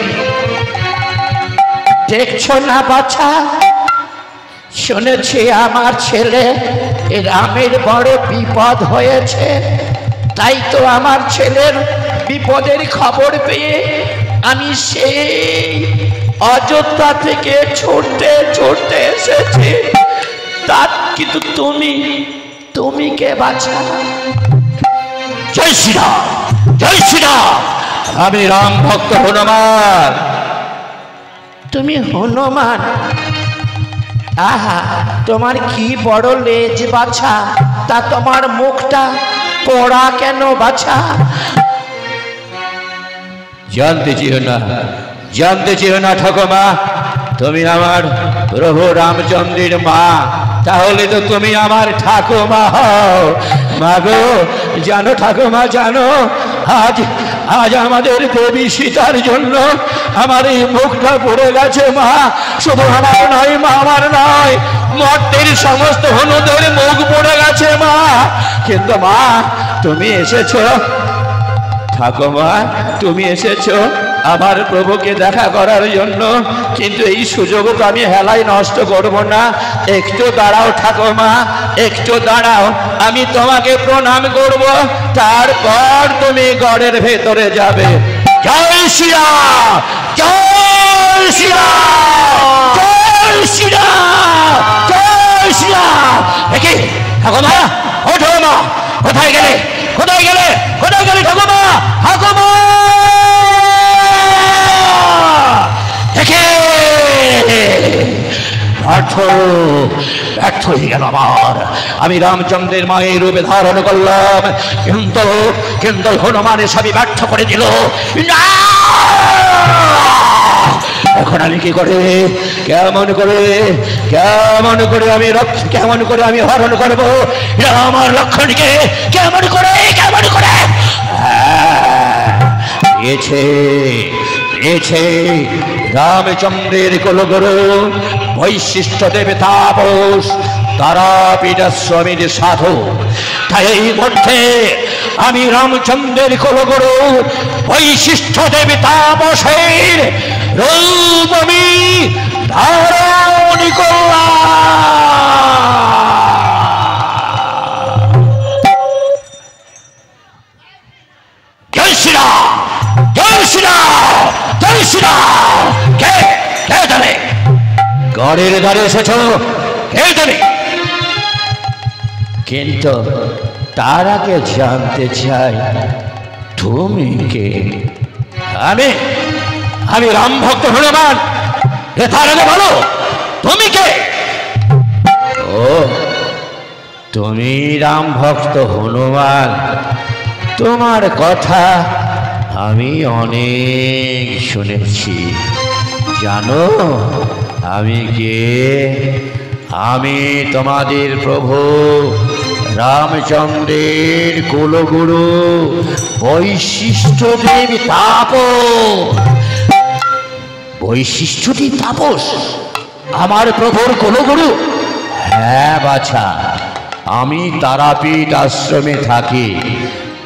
Speaker 5: দেখছো না বাছা, শুনেছি আমার ছেলে রামের বড় বিপদ হয়েছে, তাই তো আমার ছেলের বিপদের খবর পেয়ে আমি সেই অযোধ্যা থেকে ছুটতে এসেছি। তার কিন্তু তুমি কে বাছা?
Speaker 4: জয় শ্রীরাম, জয় শ্রীরাম। আমি রাম ভক্ত হনুমান,
Speaker 5: তুমি হনুমান? আহা, তোমার কি বড় লেজ বাছা, তা তোমার মুখটা পোড়া কেন বাছা?
Speaker 4: জানতে চেও না ঠাকুমা, তুমি আমার প্রভু রামচন্দ্রের মা, তাহলে তো তুমি আমার ঠাকুমা হও। মা গো, জানো ঠাকুমা, জানো আজ আমাদের দেবী সীতার জন্য আমার এই মুখটা পড়ে গেছে মা। শুধু আমার নয় মা, আমার নয়, মর্তের সমস্ত হনুদের মুখ পড়ে গেছে মা। কিন্তু মা, তুমি এসেছো ঠাকুমা, তুমি এসেছো আমার প্রভুকে দেখা করার জন্য, কিন্তু এই সুযোগ তো আমি হেলায় নষ্ট করব না। একটু দাঁড়াও ঠাকুমা, একটু দাঁড়াও, আমি তোমাকে প্রণাম করব, তারপর তুমি গড়ের ভেতরে যাবে। জয় শ্রীরাম, জয় শ্রীরাম, জয় শ্রীরাম, জয় শ্রীরাম। দেখি ঠাকুমা, ও ঠাকুমা, কোথায় গেলে, কোথায় গেলে, কোথায় গেলে ঠাকুমা? ঠাকুমা দেখে ব্যর্থ হয়ে গেল আমার। আমি রামচন্দ্রের মায়ের রূপে ধারণ করলাম, কিন্তু হনুমানের সবই ব্যর্থ করে দিল। এখন আমি কি করে, কেমন করে আমি হরণ করবো আমার লক্ষণকে? কেমন করে পেয়েছে রামচন্দ্রের কুলগুরু বৈশিষ্ট্য দেব তাপস, তারাপীঠ আশ্রমের সাধু। তাই এই মধ্যে আমি রামচন্দ্রের কুলগুরু বৈশিষ্ট্য দেব তাপসের রূপ আমি ধারণ করলাম। জয় শ্রীরাম, জয় শ্রীরাম, জয় শ্রীরাম। কে তুমি? গড়ের ধারে এসেছ, কে তুমি? কিন্তু তার আগে জানতে চাই তুমি কে? আমি রাম ভক্ত হনুমান। তার আগে বলো তুমি কে? ও, তুমি রাম ভক্ত হনুমান। তোমার কথা আমি অনেক শুনেছি। জানো আমি কে? আমি তোমাদের প্রভু রামচন্দ্রের কুলগুরু বৈশিষ্ট্যদেব তাপস। বৈশিষ্ট্যদেব তাপস আমার প্রভুর কুলগুরু? হ্যাঁ বাছা, আমি তারাপীঠ আশ্রমে থাকি।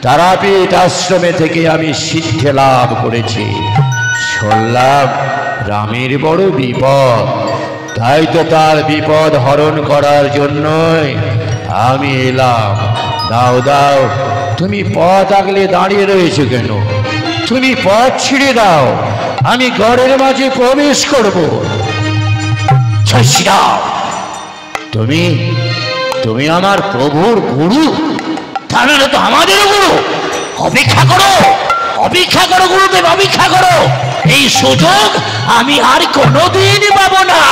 Speaker 4: তারাপীঠ আশ্রমে থেকে আমি সিদ্ধি লাভ করেছি। শুনলাম রামের বড় বিপদ, তাই তো তার বিপদ হরণ করার জন্যই আমি এলাম। দাও দাও, তুমি পথ আগলে দাঁড়িয়ে রয়েছো কেন? তুমি পথ ছিঁড়ে দাও, আমি ঘরের মাঝে প্রবেশ করব। জয় শ্রীরাম। তুমি আমার প্রভুর গুরু? তাহলে তো আমাদেরও গুরু। অপেক্ষা করো গুরুদেব, অপেক্ষা করো। এই সুযোগ আমি আর কোনোদিন পাবো না।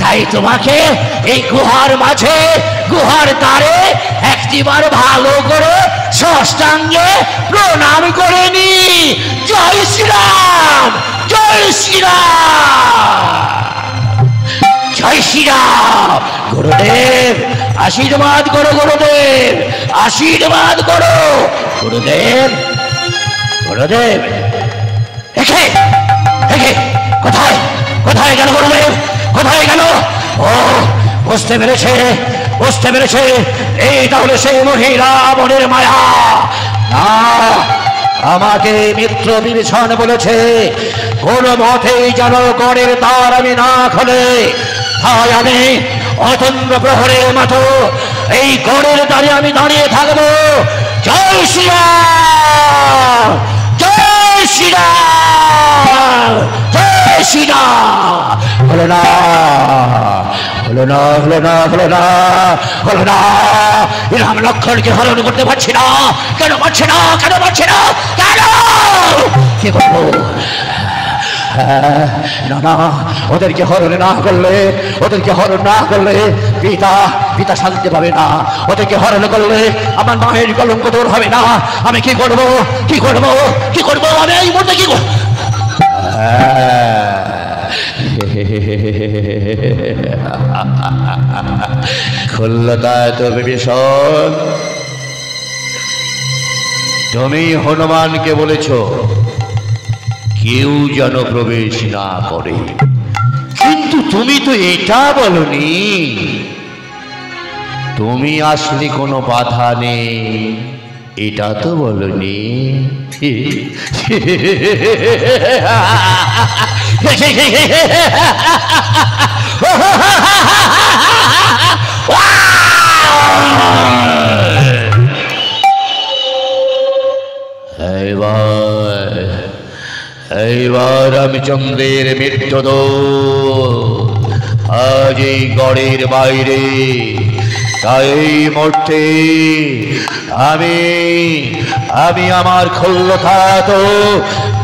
Speaker 4: তাই তোমাকে এই গুহার মাঝে, গুহার দ্বারে একটিবার ভালো করে ষষ্ঠাঙ্গে প্রণাম করে নি। জয় শ্রীরাম, জয় শ্রীরাম, জয় শ্রীরাম। গুরুদেব আশীর্বাদ করো, গুরুদেব আশীর্বাদ করো। গুরুদেব, গুরুদেব কোথায় গেল গুরুদেব? কোথায় গেল? ও, বুঝতে পেরেছে, এই তাহলে সেই মহিলা মনের মায়া। আমাকে মিত্র বিভীষণ বলেছে কোন মতেই যেন গড়ের দ্বার আমি না খোলে। তাই আমি অতন্দ্র প্রহরের মতো এই গড়ের দ্বারে আমি দাঁড়িয়ে থাকবো। জয় শ্রীরাম, জয় শ্রীরাম, জয় শ্রীরাম। হলো না, রাম লক্ষণকে হরণ করতে পারছি না। কেন পারছি না? কে করবো? না না, ওদেরকে হরণ না করলে, ওদেরকে হরণ না করলে পিতা পিতা শান্তি পাবে না। ওদেরকে হরণ করলে আমার মায়ের কলঙ্ক দূর হবে না। আমি কি করব, কি করব, কি করব? আমি এই মুহূর্তে কি করব? খুল্লতা তো বিভীষণ, তুমি হনুমানকে বলেছ কেউ যেন প্রবেশ না করে, কিন্তু তুমি তো এটা বলনি তুমি আসলে কোনো বাধা নেই, এটা তো বলনি। এইবার রামচন্দ্রের মৃত্যুদূত আজ এই গড়ের বাইরে, তাই এই মুহূর্তে আমি আমি আমার খুল্লতাত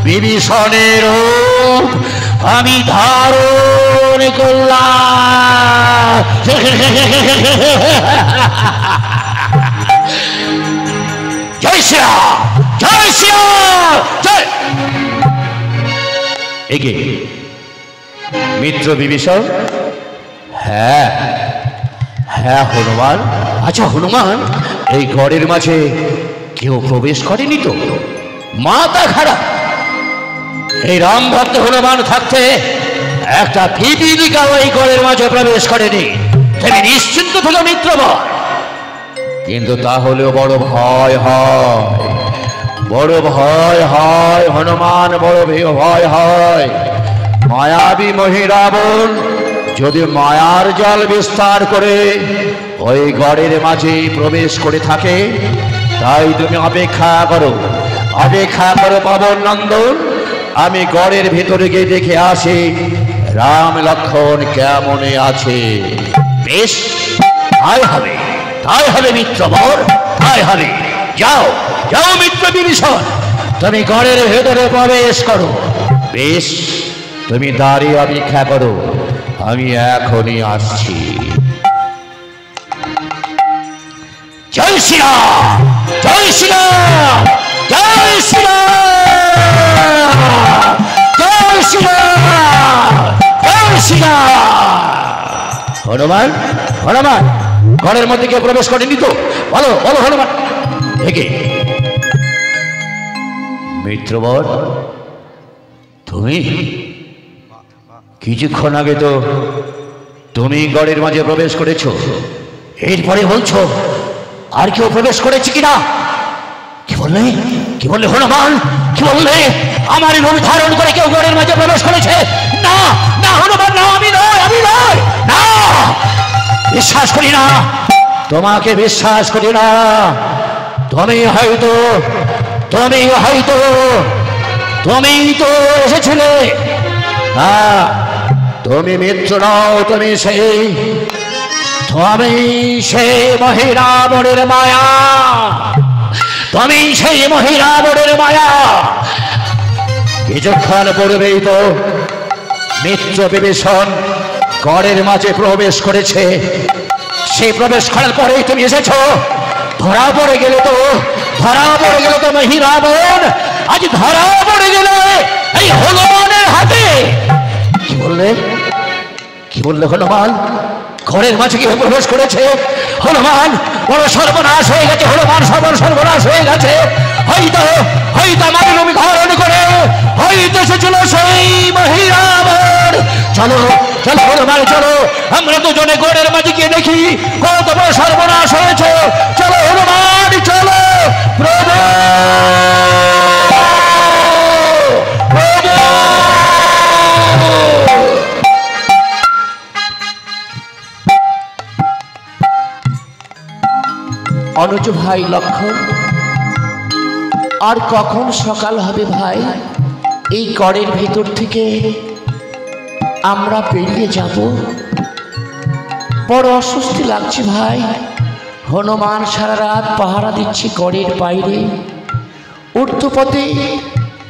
Speaker 4: বিভীষণের রূপ আমি ধারণ করলাম। জয় শ্রীরাম, জয় শ্রীরাম, জয়। একে মিত্র বিভীষণ, হ্যাঁ হ্যাঁ হনুমান। আচ্ছা হনুমান, এই ঘরের মাঝে কেউ প্রবেশ করেনি তো? মাথা খারাপ, এই রাম ভক্ত হনুমান থাকতে একটা পিপীলিকা এই ঘরের মাঝে প্রবেশ করেনি। তুমি নিশ্চিন্ত থেকে মিত্রবর। কিন্তু তাহলেও বড় ভয় হয়, বড় ভয় হয় হনুমান, বড় ভয় হয়। মায়াবী মহিরাবণ যদি মায়ার জল বিস্তার করে ওই গড়ের মাঝে প্রবেশ করে থাকে, তাই তুমি অপেক্ষা করো, অপেক্ষা করো পবন নন্দন। আমি গড়ের ভিতরে গিয়ে দেখে আসি রাম লক্ষ্মণ কেমনে আছে। বেশ, তাই হবে, তাই হবে মিত্রবর, তাই হবে। যাও যাও মিত্র বিভীষণ, তুমি ঘরের ভেতরে প্রবেশ করো। বেশ, তুমি দাঁড়িয়ে অপেক্ষা করো, আমি এখনই আসছি। জয় শ্রীরাম, জয় শ্রীরাম, জয় শ্রীরাম, জয় শ্রীরাম, জয় শ্রীরাম। হনুমান, হনুমান, ঘরের মধ্যে কেউ প্রবেশ করেনি তো? বলো বলো হনুমান। একে মিত্রবর, তুমি কিছুক্ষণ আগে তো তুমি গড়ের মাঝে প্রবেশ করেছো, এরপরে বলছো আর কেউ প্রবেশ করেছে কিনা? কি বললে, কি বললে হনুমান, কি বললে? আমার রূপ ধারণ করে কেউ গড়ের মাঝে প্রবেশ করেছে? না না হনুমান, না, আমি নয়, আমি নয়, না, বিশ্বাস করি না, তোমাকে বিশ্বাস করি না। তুমি হয়তো তুমি তো এসেছিলে, হ্যাঁ, তুমি মিত্র নও, তুমি সেই মহিরাবণের মায়া, তুমি সেই মহিরাবণের মায়া। কিছুক্ষণ পূর্বেই তো মিত্র বিভীষণ গড়ের মাঝে প্রবেশ করেছে, সেই প্রবেশ করার পরেই তুমি এসেছো। ধরা পড়ে গেলে তো, ধরা পড়ে গেল তো মহিরাবণ, আজ ধরা পড়ে গেল এই হনুমানের হাতে। কি বললে, কি বললে হনুমান? ঘরের মাঝে কি প্রবেশ করেছে? হনুমান, বড় সর্বনাশ হয়ে গেছে, হনুমান সর্বনাশ হয়ে গেছে। হয়তো হয়তো আমার রূপ ধারণ করে হয়তো এসেছিল সেই মহিরাবণ। চলো চলো হনুমান, চলো, আমরা দুজনে ঘরের মাঝে গিয়ে দেখি কত বড় সর্বনাশ হয়েছে। চলো হনুমান, চলো। প্রভু, অনুজ ভাই লক্ষণ, আর কখন সকাল হবে ভাই? এই গড়ের ভেতর থেকে আমরা বেরিয়ে যাব। বড় অস্বস্তি লাগছে ভাই। হনুমান সারা রাত পাহারা দিচ্ছে গড়ের বাইরে। ঊর্ধ্বপথে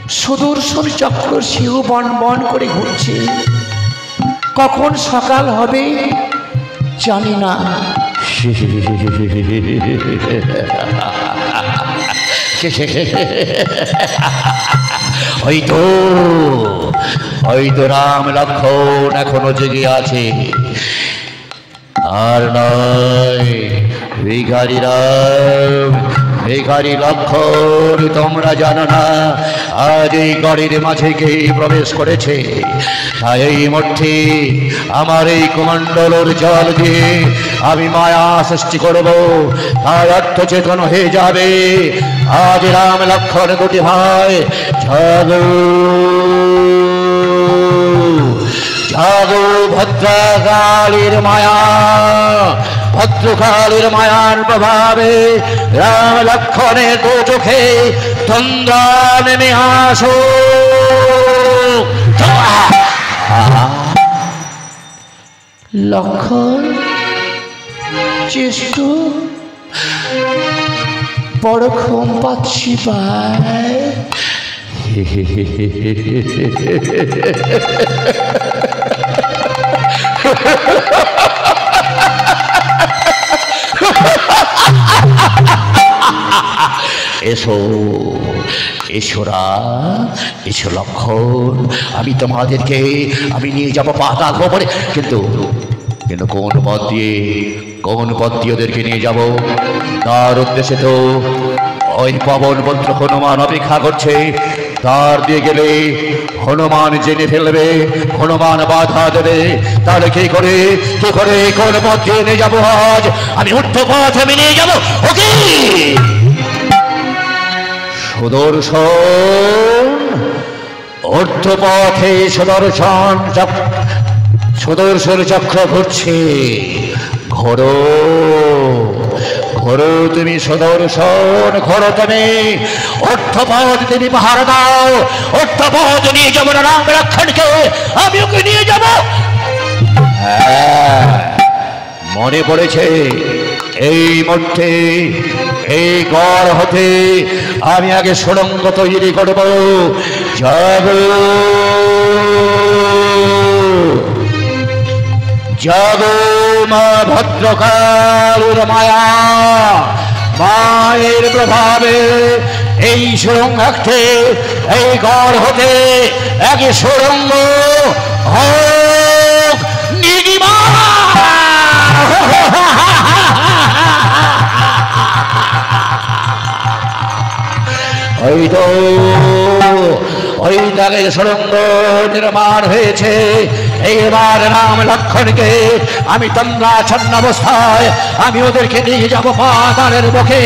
Speaker 5: সুদর্শন চক্র শিউ বন বন করে ঘুরছে। কখন সকাল হবে জানি না।
Speaker 4: হয়তো রাম লক্ষ্মণ এখনো জেগে আছে। আর নয় ভিখারি রাম, ভিখারি লক্ষ্মণ, তোমরা জানো না আজ এই গড়ের মাঝে কে প্রবেশ করেছে। তাই এই মুহূর্তে আমার এই কুমণ্ডলের জল দিয়ে আমি মায়া সৃষ্টি করব, তাই অর্থচেতন হয়ে যাবে। আজ রাম লক্ষ্মণ দুটি ভাই জাগো জাগো, ভদ্রকালীর মায়া, ভদ্রকালীর মায়ার প্রভাবে রাম লক্ষ্মণের দু চোখে তন্দ্রা নেমে আসো।
Speaker 5: লক্ষণ, চেষ্ট, বড় ঘুম পাচ্ছি ভাই।
Speaker 4: এসো এসোরা, এসো লক্ষণ, আমি তোমাদেরকে আমি নিয়ে যাবো পাতাল ভবনে। কিন্তু কিন্তু কোন পথ দিয়ে ওদেরকে নিয়ে যাব তার উদ্দেশ্যে তো ওই পবন পুত্র হনুমান অপেক্ষা করছে। তার দিয়ে গেলে হনুমান জেনে ফেলবে, হনুমান বাধা দেবে। তাহলে কি করে কোন পথ দিয়ে নিয়ে যাবো? আজ আমি উঠতে পথ আমি নিয়ে যাবো। ওকে সুদর্শন, অর্ধপথে সুদর্শন চক্র ঘুরছে। ঘোরো ঘোরো তুমি সুদর্শন, ঘোরো তুমি। অর্ধপথ তুমি পাহারা দাও, অর্ধপথ নিয়ে যাবো না রাম লক্ষ্মণকে, আমি ওকে নিয়ে যাবো। মনে পড়েছে এই মুহূর্তে এই গড় হতে আমি আগে সুড়ঙ্গ তৈরি করব। জাগো জাগো মা ভদ্রকালীর মায়া, মায়ের প্রভাবে এই সুড়ঙ্গ এই গড় হতে আগে সুড়ঙ্গ হোক নির্মা। ওই দাগে সুড়ঙ্গ নির্মাণ হয়েছে। এইবার রাম লক্ষ্মণকে আমি তন্দ্রাচ্ছন্ন অবস্থায় আমি ওদেরকে নিয়ে যাবো পাতালের মুখে।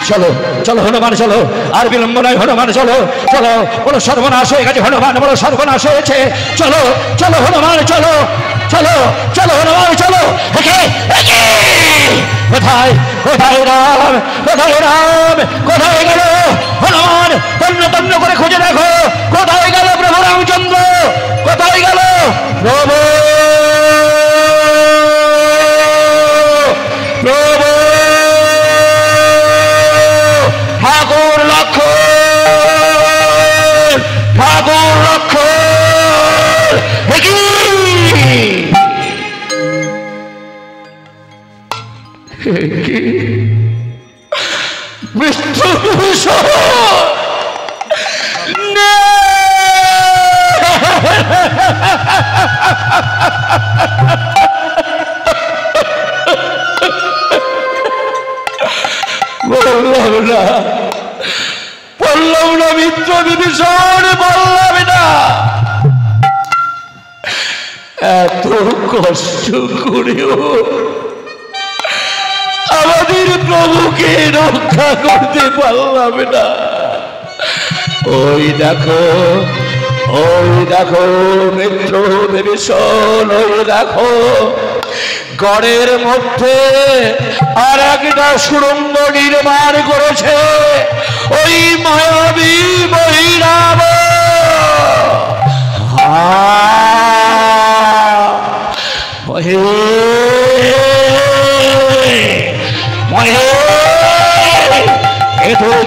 Speaker 4: চলো চলো হনুমান চলো, আর বিলম্ব নয় হনুমান চলো চলো। বড় সর্বনাশ হয়ে গেছে হনুমান, বড় সর্বনাশ হয়েছে। চলো চলো হনুমান চলো চলো চলো হনুমান চলো। কোথায় কোথায় রাম, কোথায় রাম, কোথায় গেল হনুমান? তন্ন তন্ন করে খুঁজে দেখো কোথায় গেল প্রভু রামচন্দ্র, কোথায় গেল প্রভু প্রভু ঠাকুর লক্ষ্মণ, ঠাকুর লক্ষ্মণ। বিষ্ণুভূষণ বললাম না মিত্র বিভীষণ, বললাম না এত কষ্ট করেও আমাদের প্রভুকে রক্ষা করতে পারলাম না। ওই দেখো মিত্র বিভীষণ, ওই দেখো গড়ের মধ্যে আর একটা সুড়ঙ্গ নির্মাণ করেছে ওই মায়াবী মহিরাব।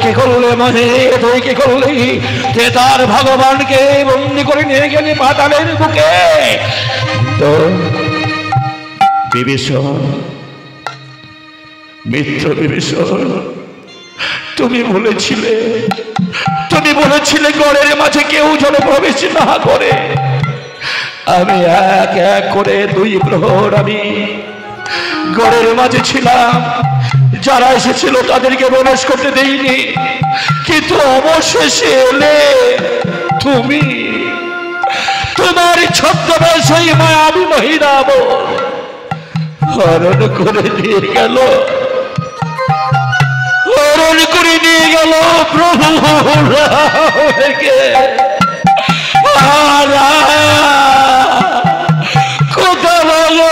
Speaker 4: কি করলে মহে, তুই কি করলি? তার ভগবানকে বন্দি করে নিয়ে গেলি পাতালের বুকে। তো বিভীষণ, মিত্র বিভীষণ, তুমি বলেছিলে গড়ের মাঝে কেউ যেন প্রবেশ না করে। আমি এক এক করে 2 প্রহর আমি গড়ের মাঝে ছিলাম, যারা এসেছিল তাদেরকে প্রবেশ করতে দেইনি, কিন্তু অবশেষে এলে তুমি, তোমার ছদ্মবেশ ওই মায়াবী মহিরাব হরণ করে নিয়ে গেল, প্রভু রামকে। কোথা বলো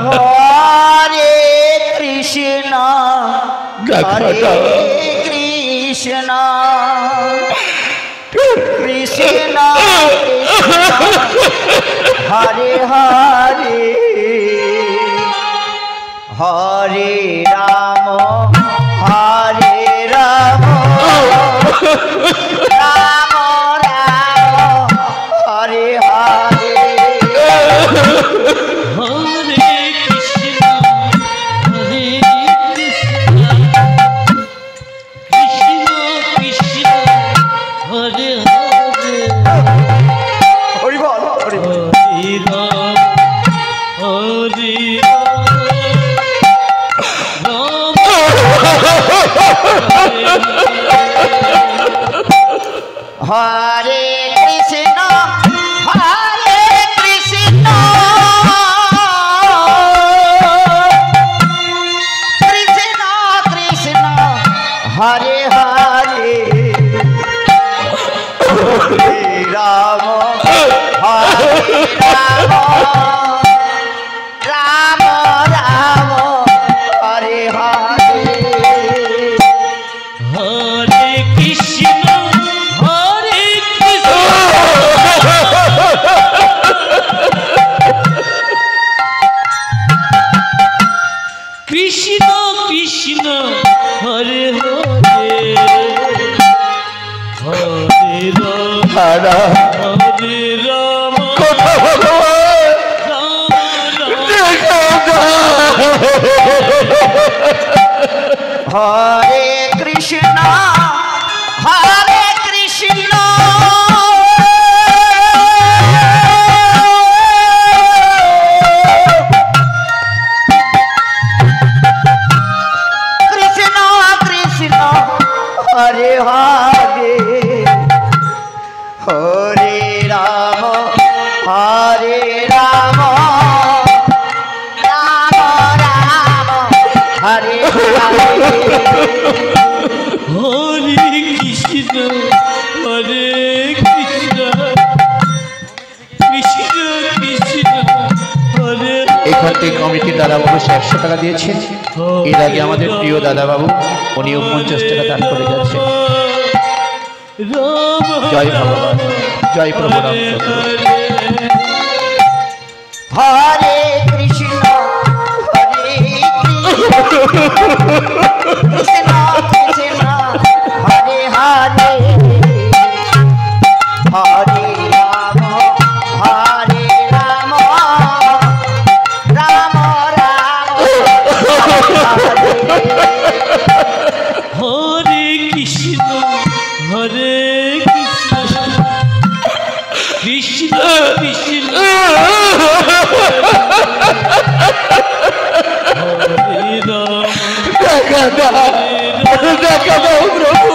Speaker 6: হরে কৃষ্ণ হরে কৃষ্ণ কৃষ্ণ হরে হরে হরে রাম হরে রাম রাম রাম হরে হরে
Speaker 7: হরে কৃষ্ণ হরে কৃষ্ণ কৃষ্ণ কৃষ্ণ হরে হরে
Speaker 6: হরি বল হরি বল
Speaker 7: হরে রাম হরে
Speaker 6: হরে কৃষ্ণ হরে কৃষ্ণ কৃষ্ণ কৃষ্ণ হরে হরে হরে রাম হরে রাম রাম রাম হরে হরে
Speaker 7: হরে কৃষ্ণ হরে কৃষ্ণ কৃষ্ণ কৃষ্ণ হরে হরে হরে রাম হরে রাম
Speaker 6: হরে কৃষ্ণ হরে কৃষ্ণ কৃষ্ণ কৃষ্ণ হরে হরে হরে রাম হরে রাম রাম রাম হরে হরে
Speaker 7: হরে কৃষ্ণ হরে কৃষ্ণ কৃষ্ণ কৃষ্ণ হরে
Speaker 4: এখান থেকে কমিটির দাদাবাবু 100 টাকা দিয়েছেন। এর আগে আমাদের প্রিয় দাদাবাবু উনিও 50 টাকা দান করে যাচ্ছেন।
Speaker 7: রাম
Speaker 4: জয় ভগবান, জয় প্রভু রামচন্দ্র।
Speaker 6: হরে কৃষ্ণ হরে কৃষ্ণ কৃষ্ণ হরে হরে হরে রাম হরে রাম রাম রাম হরে
Speaker 7: হরে কৃষ্ণ হরে কৃষ্ণ কৃষ্ণ কৃষ্ণ হরে
Speaker 4: দেখা দাও প্রভু,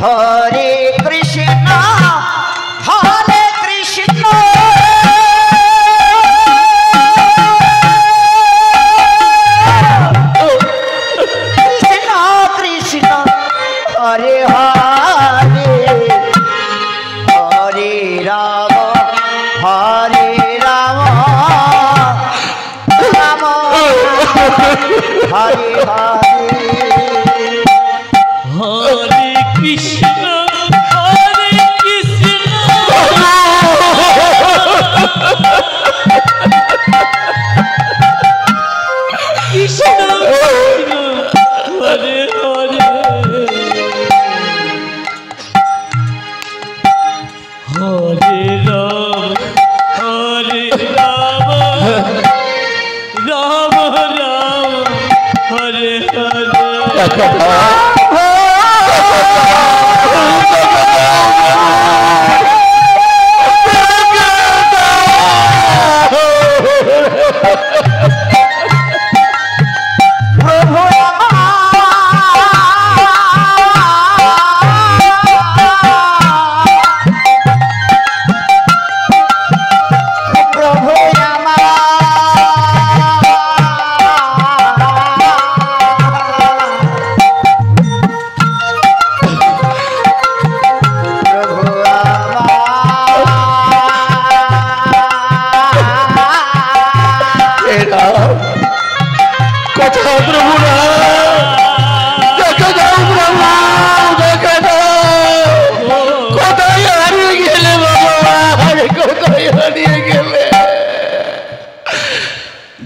Speaker 6: হরে কৃষ্ণ হরে কৃষ্ণ কৃষ্ণ কৃষ্ণ হরে হরে হরে রাম হরে রাম রাম হরে হরে
Speaker 7: হরে কৃষ্ণ হরে কৃষ্ণ কৃষ্ণ হরে হরে হরে রাম রাম রাম হরে হরে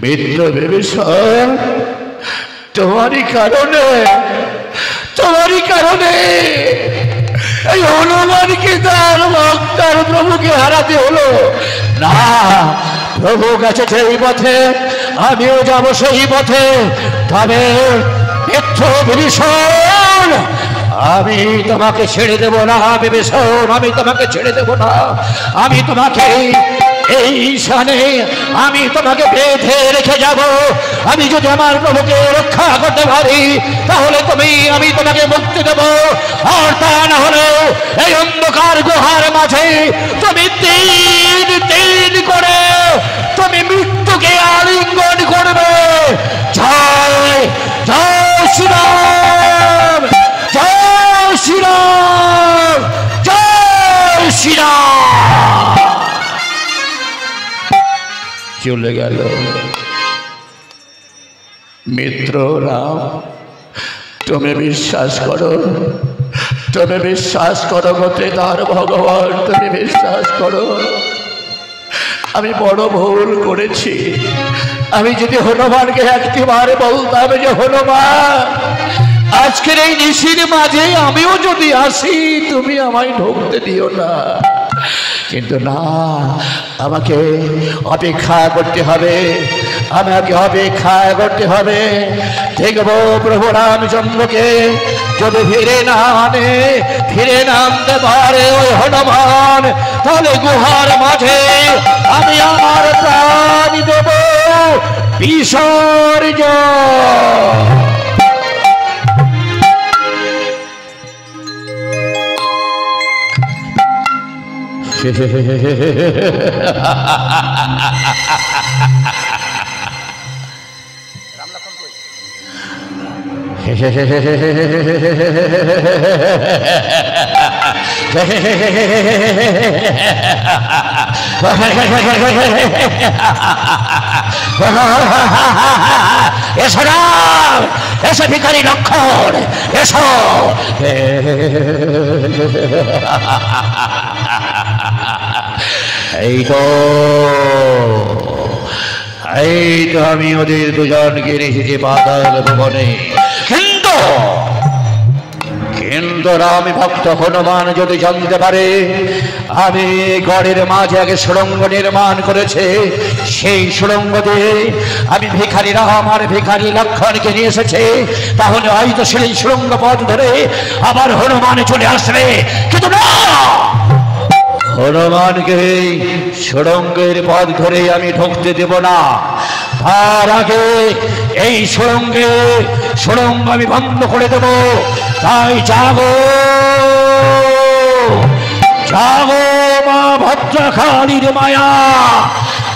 Speaker 4: মিত্র বিভীষণ, তোমারই কারণে এই হনুমানকে তার ভক্তার প্রভুকে হারাতে হলো না। প্রভু গেছে সেই পথে, আমিও যাব সেই পথে। তবে মিত্র বিভীষণ, আমি তোমাকে ছেড়ে দেব না বিভীষণ, আমি তোমাকে ছেড়ে দেব না। আমি তোমাকে এই স্থানে আমি তোমাকে বেঁধে রেখে যাব। আমি যদি আমার প্রভুকে রক্ষা করতে পারি তাহলে আমি তোমাকে মুক্তি দেব, আর তা না হলে এই অন্ধকার গুহার মাঝে তুমি তিন করে তুমি মৃত্যুকে আলিঙ্গন করবে। জয় জয় শ্রীরাম, জয় শ্রীরাম, জয় শ্রীরাম। চলে গেল মিত্র রাম। তুমি বিশ্বাস করো গতেদার ভগবান, তুমি বিশ্বাস করো। আমি বড় ভুল করেছি। আমি যদি হনুমানকে একটিবার বলতাম যে হনুমান, আজকের এই নিশির মাঝে আমিও যদি আসি তুমি আমায় ঢুকতে দিও না, কিন্তু না, আমাকে অপেক্ষা করতে হবে, দেখবো প্রভু রামচন্দ্রকে যদি ফিরে না আনতে পারে ওই হনুমান, তাহলে গুহার মাঝে আমি আমার প্রাণ দেব বিসর্জন। এসো রাম, এসো ভিখারি লক্ষণ, এসো। এই তো আমি ওদের দুজনকে রেখেছি পাতাল ভুবনে, কিন্তু রাম ভক্ত হনুমান যদি জানতে পারে আমি গড়ের মাঝে আগে সুড়ঙ্গ নির্মাণ করেছে, সেই সুড়ঙ্গ দিয়ে আমি ভিখারি রাম আর ভিখারি লক্ষণকে নিয়ে এসেছে, তাহলে হয়তো সেই সুড়ঙ্গ পথ ধরে আবার হনুমান চলে আসবে। কিন্তু না, হনুমানকে সুড়ঙ্গের পথ ধরে আমি ঢুকতে দেব না। তার আগে এই সুড়ঙ্গ আমি বন্ধ করে দেব। তাই জাগো জাগো মা ভদ্রকালীর মায়া,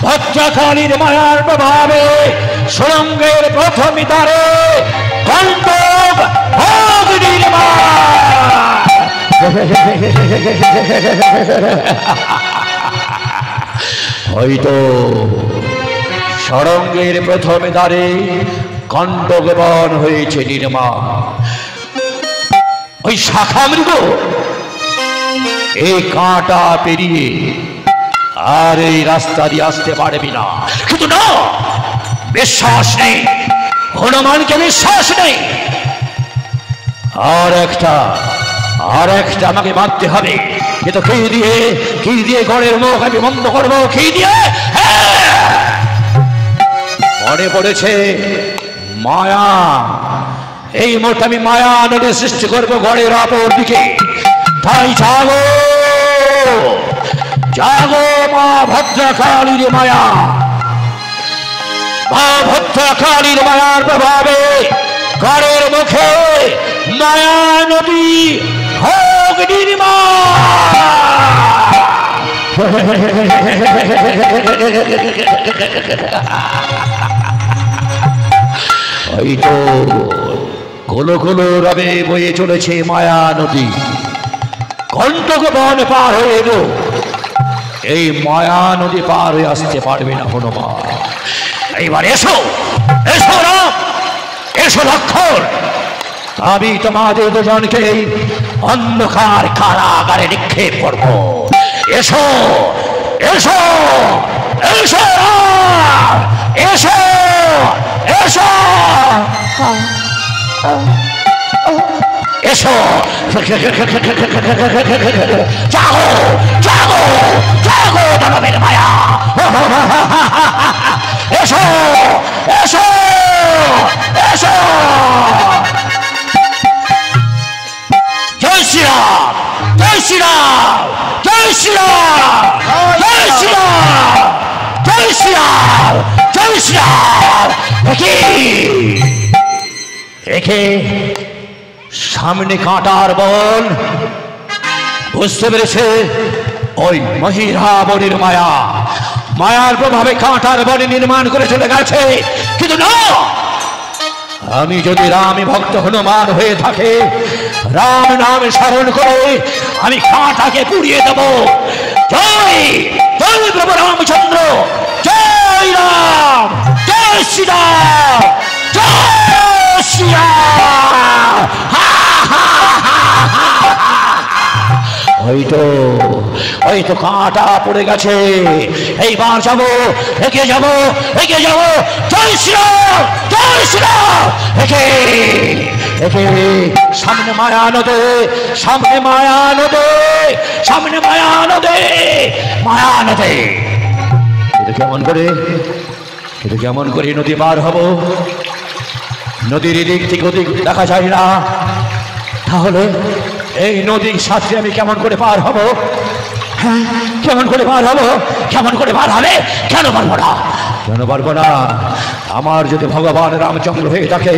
Speaker 4: ভদ্রকালীর মায়ার প্রভাবে সুড়ঙ্গের প্রথম দ্বারে গন্ধব অগ্নির হয়তো সুড়ঙ্গের প্রথম দ্বারে গণ্ডগমন হয়েছে নির্মা। ওই শাখা মৃগ এই কাঁটা পেরিয়ে আর এই রাস্তা দিয়ে আসতে পারবি না। কিন্তু না, বিশ্বাস নেই, হনুমানকে বিশ্বাস নেই। আর একটা আমাকে মারতে হবে। কিন্তু কি দিয়ে ঘরের মুখ আমি বন্ধ করবো? কি দিয়ে? মনে পড়েছে মায়া। এই মুহূর্তে আমি মায়া নদী সৃষ্টি করবো ঘরের অপর দিকে। তাই জাগো জাগো মা ভদ্রকালীর মায়া, মা ভদ্রকালীর মায়ার প্রভাবে ঘরের মুখে মায়া নদী হোক নির্মা। এই তো কোলো কোলো রবে বয়ে চলেছে মায়া নদী। কণ্টক বন পার হয়ে এলো, এই মায়া নদী পার হয়ে আসতে পারবে না হনুমান। এইবার এসো এসো রাম, এসো লক্ষণ, আমি তোমাদের দুজনকে অন্ধকার কারাগারে নিক্ষেপ করব। এসো এসো এসো রাম, এসো এসো এসো, জাগো জাগো জাগো দানবের মায়া। এসো এসো এসো। জয় শ্রীরাম, জয় শ্রীরাম, জয় শ্রীরাম, জয় শ্রীরাম, জয় শ্রীরাম, জয় শ্রীরাম। একে সামনে কাঁটার বন, বুঝতে পেরেছে ওই মহিরাবণের মায়া, মায়ার প্রভাবে কাঁটার বনে নির্মাণ করে চলে গেছে। কিন্তু না, আমি যদি রামী ভক্ত হনুমান হয়ে থাকে, রাম নাম স্মরণ করে আমি কাঁটাকে পুড়িয়ে দেব। জয় জয় প্রভু রামচন্দ্র, জয় রাম, জয় শ্রীরাম, জয় শ্রীরাম। ওই তো কাঁটা পড়ে গেছে। এইবার যাবো, এগিয়ে যাবো, এগিয়ে যাবো। জয় শ্রীরাম, জয় শ্রীরাম। একে একে সামনে মায়া নদী, সামনে মায়া নদী, সামনে মায়া নদী, মায়া নদী। এটা কেমন করে নদী পার হব? নদীর দিক থেকে ওদিক দেখা যায় না, তাহলে এই নদীর সাথে আমি কেমন করে পার হব? হ্যাঁ, কেমন করে পার হব? কেমন করে পার হবে? কেন পারবো না? কেন পারবো না? আমার যদি ভগবান রামচন্দ্র হয়ে থাকে,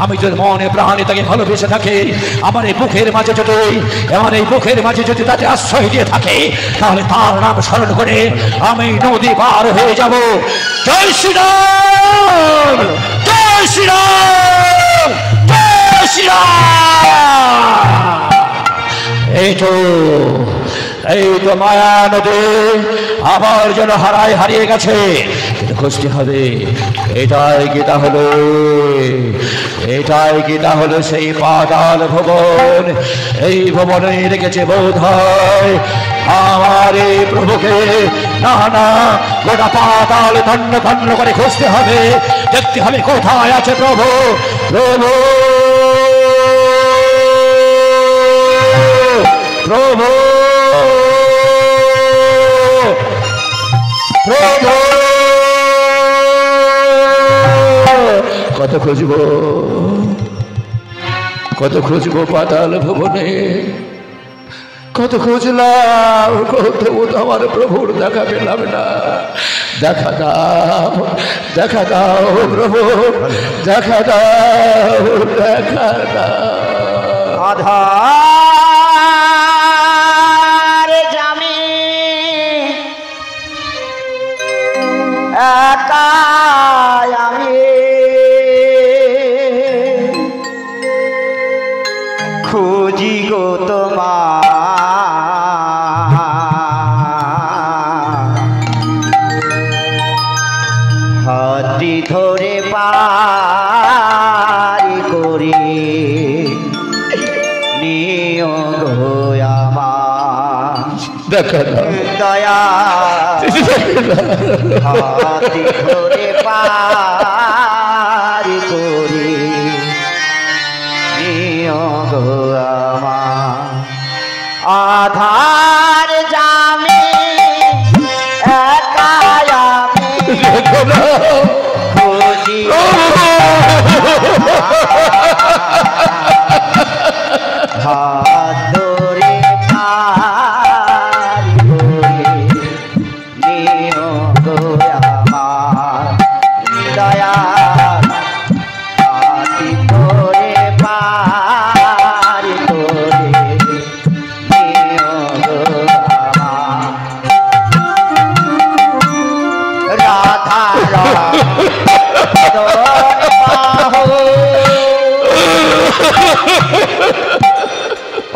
Speaker 4: আমি যদি মনে প্রাণে তাকে ভালোবেসে থাকে, আমার এই বুকের মাঝে যদি তাকে আশ্রয় দিয়ে থাকে, তাহলে তার নাম স্মরণ করে আমি নদী পার হয়ে যাব। জয় শ্রীরাম, জয় শ্রীরাম, জয় শ্রীরাম। এই তো মায়া নদী আবার যেন হারিয়ে গেছে। খুঁজতে হবে, এটাই কি তাহলে সেই পাতাল ভবন? এই ভবনে রেখেছে বোধ হয় আমার এই প্রভুকে। না না, গোটা পাতাল ধন্য ধন্য করে খুঁজতে হবে, দেখতে হবে কোথায় আছে প্রভু। প্রভু প্রভু প্রভু, কত খুঁজবো পাতাল ভুবনে, কত খুঁজলাম, কত আমার প্রভুর দেখা পেলাম না। দেখা দাও, দেখা দাও প্রভু, দেখা দাও, দেখা দাও।
Speaker 6: আধার জামি একা আমি খুঁজি গো তোমার হাতি ধরে পারি করি নিয় গো আমার
Speaker 4: দেখা দাও,
Speaker 6: দয়া হাতি ধরে পারি করি নিয় গো আমার আধার জামি একা আমি খুঁজি হাত ধরে পারি করি নিয় গো আমার দয়া হাতি ধরে পারি করি নিয় গো আমার রাধা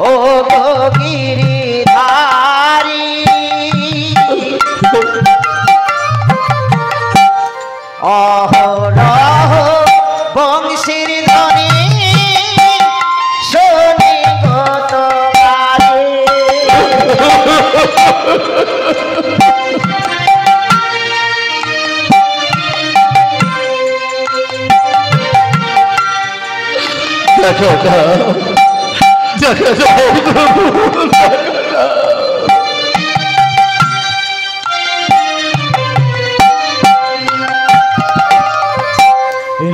Speaker 6: ও গো গিরিধারী অহরহ বংশীর ধ্বনি শোনি গো তোমারে
Speaker 4: দেখা দাও, দেখা দাও প্রভু, দেখা দাও।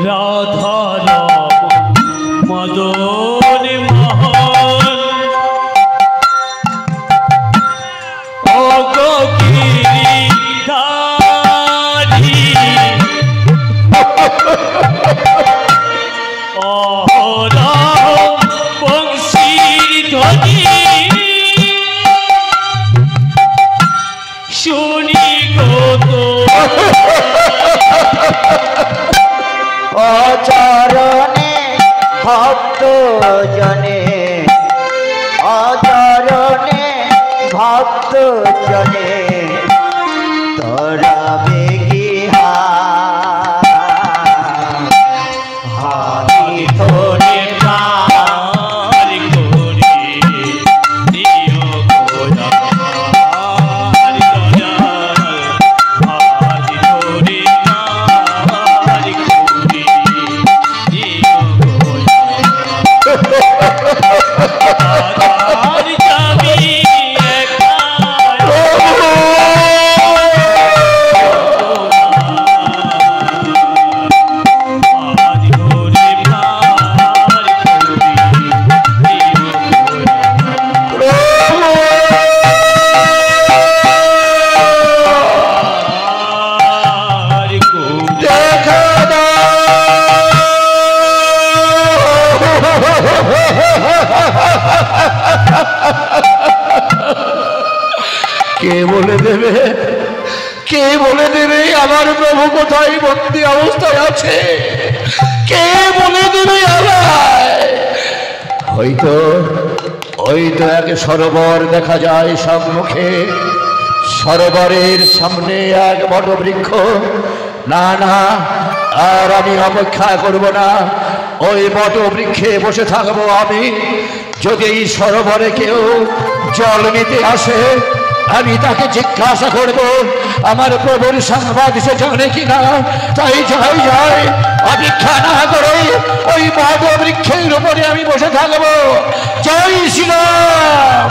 Speaker 7: রাধা রাম মদন মোহন ও গো গিরিধারী অহরহ বংশীর ধ্বনি শুনি গো
Speaker 6: অচরণে ভক্ত জনে অচরণে ভক্ত জনে তোরা বেগিহা হাতি ধরে
Speaker 7: প্রাণ করি নিয় গো আমার দয়া হাতি ধরে প্রাণ করি নিয় গো আধার জামি একা হাতি ধরে প্রাণ করি
Speaker 4: দেখা কে বলে দেবে, কে বলে দেবে আমার প্রভু কোথায় বন্দি অবস্থায় আছে? কে বলে দেবে আমায়? হয়তো হয়তো এক সরোবর দেখা যায় সম্মুখে, সরোবরের সামনে এক বটবৃক্ষ। না না, আর আমি অপেক্ষা করব না, ওই বটবৃক্ষে বসে থাকবো আমি। যদি এই সরোবরে কেউ জল নিতে আসে, আমি তাকে জিজ্ঞাসা করব আমার প্রভুর সংবাদ সে জানে কিনা। তাই যাই যাই, অপেক্ষা না করে ওই বটবৃক্ষের উপরে আমি বসে থাকবো। জয় শ্রীরাম,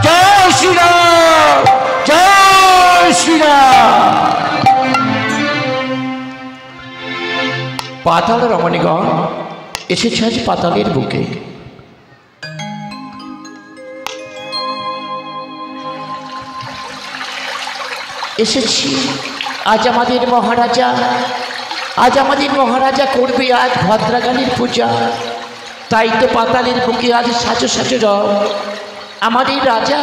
Speaker 4: জয় শ্রীরাম, জয় শ্রীরাম। পাতাল রমণীগণ এসেছে আজ পাতালের বুকে।
Speaker 5: এসেছি। আজ আমাদের মহারাজা করবে আজ ভদ্রাকালীর পূজা। তাই তো পাতালের বুকে আজ সাজো সাজো রব। আমাদের রাজা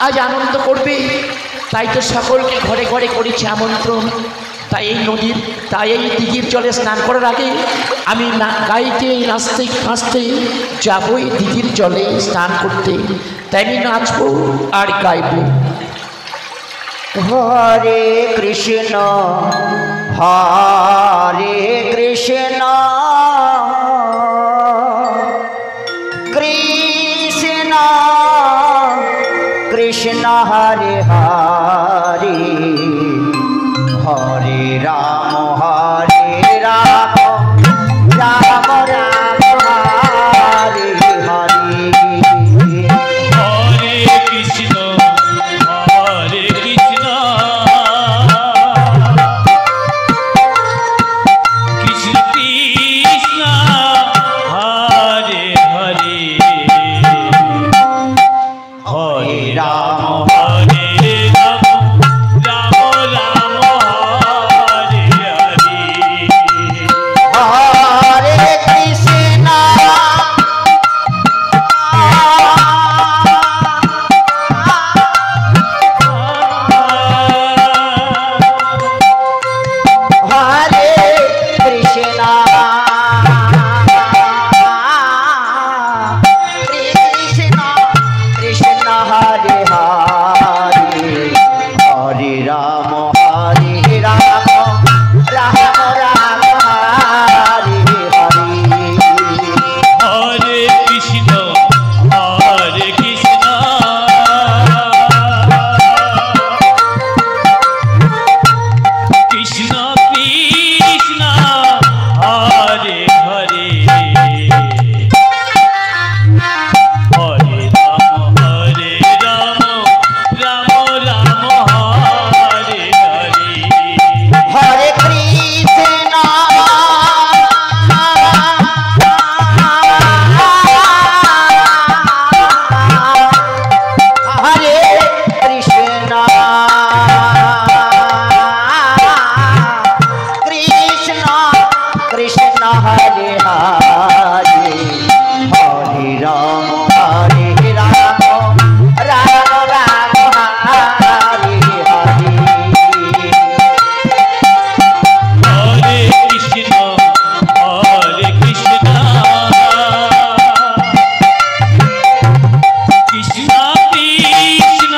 Speaker 5: আজ আনন্দ করবে, তাই তো সকলকে ঘরে ঘরে করেছে আমন্ত্রণ। তাই এই দিঘির জলে স্নান করার আগে আমি গাইতে নাচতে নাচতে যাবো এই দিঘির জলে স্নান করতে। তাই আমি নাচবো আর গাইবো।
Speaker 6: হরে কৃষ্ণ হরে কৃষ্ণ কৃষ্ণ কৃষ্ণ হরে হরে হরে রাম রাম রাম হরে হরে।
Speaker 7: হরে কৃষ্ণ কৃষ্ণ কৃষ্ণ হরে হরে হরে রাম রাম রাম হরে হরে।
Speaker 6: হরে কৃষ্ণ হরে কৃষ্ণ কৃষ্ণ কৃষ্ণ হরে হরে হরে রাম রাম রাম হরে হরে।
Speaker 7: হরে কৃষ্ণ কৃষ্ণ কৃষ্ণ হরে হরে হরে রাম রাম রাম হরে হরে।
Speaker 6: হরে কৃষ্ণ হরে কৃষ্ণ কৃষ্ণ কৃষ্ণ হরে হরে হরে রাম রাম রাম হরে হরে।
Speaker 7: হরে কৃষ্ণ কৃষ্ণ কৃষ্ণ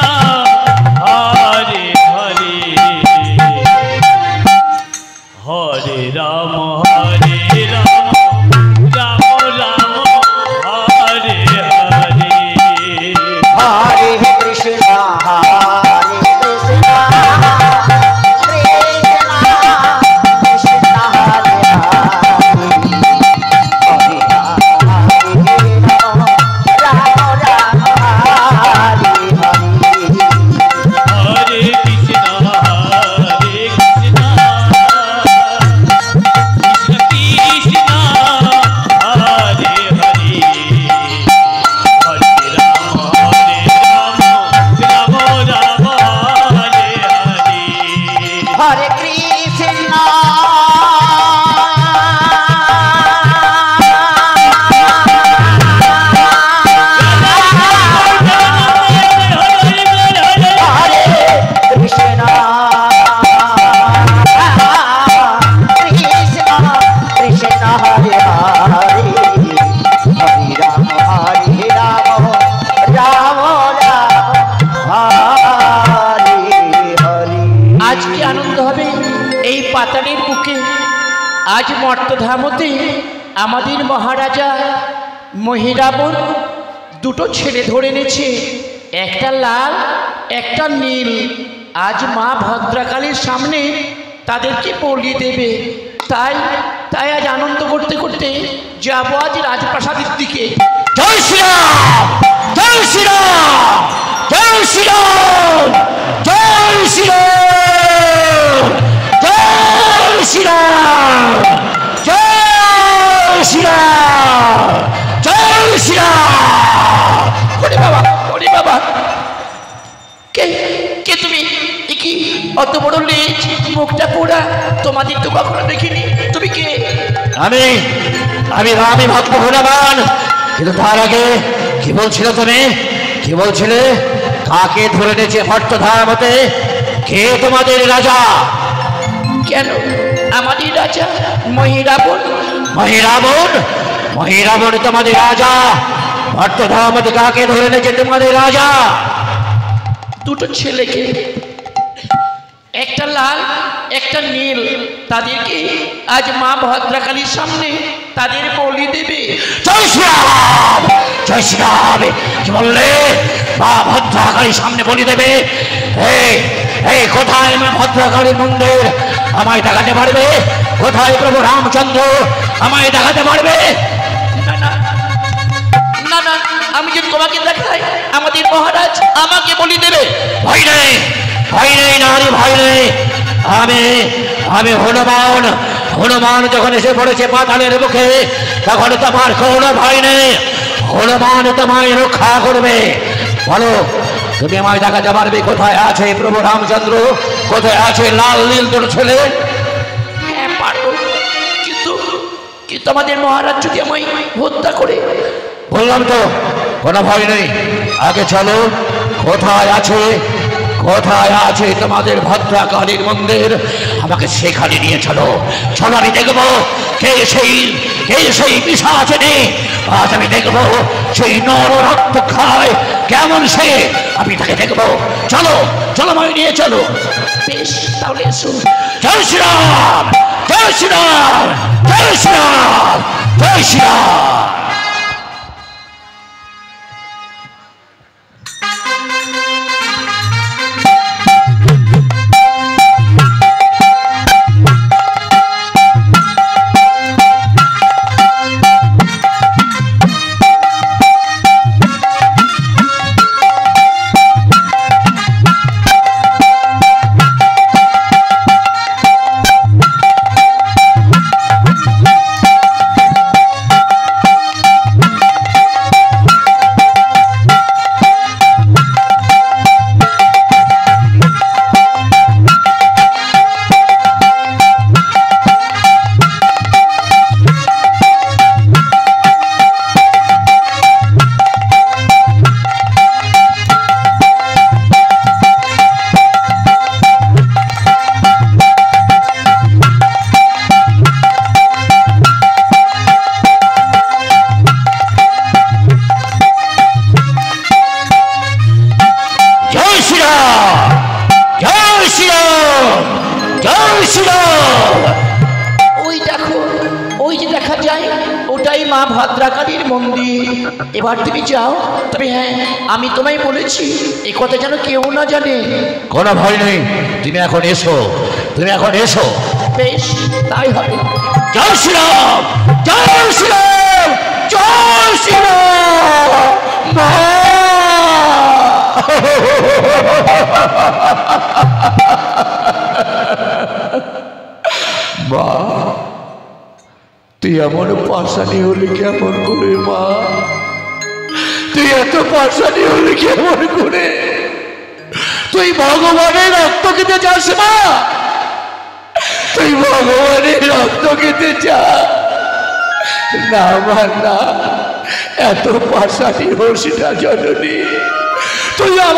Speaker 7: হরে হরে হরে রাম রাম রাম হরে হরে।
Speaker 6: হরে কৃষ্ণ কৃষ্ণ কৃষ্ণ হরে হরে হরে রাম রাম হরে হরে।
Speaker 7: হরে কৃষ্ণ কৃষ্ণ কৃষ্ণ হরে হরে হরে রাম রাম রাম হরে হরে।
Speaker 6: হরে কৃষ্ণ হরে কৃষ্ণ কৃষ্ণ কৃষ্ণ হরে হরে হরে রাম রাম হরে হরে।
Speaker 5: আজ কি আনন্দ হবে এই পাতালের বুকে। আজ মর্তধামতে আমাদের মহারাজা মহিরাবণ দুটো ছেলে ধরে এনেছে, একটা লাল একটা নীল। আজ মা ভদ্রাকালীর সামনে তাদেরকে পরিয়ে দেবে। তাই আজ আনন্দ করতে করতে যাবো আজ রাজপ্রাসাদের দিকে।
Speaker 4: জয় শ্রীরাম জয় শ্রীরাম জয় শ্রীরাম জয় শ্রীরাম জয় শ্রীরাম জয় শ্রীরাম জয় শ্রীরাম।
Speaker 5: ওরে বাবা কে কে তুমি? অত বড় লেজ, মুখটা পোড়া, তোমাদের তো কখনো দেখিনি। তুমি কে?
Speaker 4: আমি আমি আমি ভক্ত হনুমান। কিন্তু তার আগে কি বলছিলে তুমি? কি বলছিলে? কাকে ধরে নিয়েছে ভট্টধামতে? কে তোমাদের রাজা?
Speaker 5: কেন আমাদের রাজা? মহিরাবণ।
Speaker 4: মহিরাবণ? মহিরাবণ তোমাদের রাজা? ভট্টধামতে কাকে ধরে নিয়েছে তোমাদের রাজা?
Speaker 5: দুটো ছেলেকে, একটা লাল একটা নীল, তাদেরকে আজ মা ভদ্রাকালীর সামনে তাদের বলি দেবে।
Speaker 4: জয় শ্রীরাম! জয় শ্রীরাম! কি বললে? মা ভদ্রাকালীর সামনে বলি দেবে? এই কোথায় মা ভদ্রাকালীর মন্দির? আমায় দেখাতে পারবে? কোথায় প্রভু রামচন্দ্র? আমায় দেখাতে পারবে?
Speaker 5: না না না না, আমি যদি তোমাকে দেখাই আমাদের মহারাজ আমাকে বলি দেবে।
Speaker 4: ভয় নেই, ভয় নেই নারী, ভয় নেই। আমি আমি হনুমান। হনুমান যখন এসে পড়েছে পাতালের মুখে, তখন তোমার কোনো ভয় নেই। হনুমান তোমায় রক্ষা করবে। বলো, তুমি আমায় দেখাতে পারবে কোথায় আছে প্রভু রামচন্দ্র? কোথায় আছে লাল নীল তোর ছেলে?
Speaker 5: হ্যাঁ পারবো, কিন্তু কিন্তু আমাদের মহারাজ যদি আমায় হত্যা করে?
Speaker 4: বললাম তো কোনো ভয় নেই। আগে চলো, কোথায় আছে কোথায় আছে তোমাদের ভদ্রাকালীর মন্দির? আমাকে সেখানে নিয়ে চলো। চলো, আমি দেখবো কে সেই পিশাচিনী। আজ আমি দেখবো সেই নর রক্ত খায় কেমন সে, আমি তাকে দেখবো। চলো চলো, আমায় নিয়ে চলো।
Speaker 5: বেশ, তাহলে এসো।
Speaker 4: জয় শ্রীরাম! জয় শ্রীরাম! জয় শ্রীরাম! জয় শ্রীরাম!
Speaker 5: ওই দেখো, ওই যে দেখা যায়, ওটাই মা ভদ্রাকালীর মন্দির। এবার তুমি যাও। তবে হ্যাঁ, আমি তোমায় বলেছি এ কথা যেন কেউ না জানে।
Speaker 4: কোনো ভয় নেই, তুমি এখন এসো, তুমি এখন এসো।
Speaker 5: বেশ, তাই হবে।
Speaker 4: জয় শ্রীরাম! জয় শ্রীরাম! জয় শ্রীরাম! মা!
Speaker 1: মা, তুই এমন পাশানি হলি কেমন করে? মা, তুই এত পাশানি হলি কেমন করে? তুই ভগবানের রক্ত খেতে চাস মা? তুই ভগবানের রক্ত খেতে চাস? না মা না, এত পাশানি হোস না জননী। তুই আমার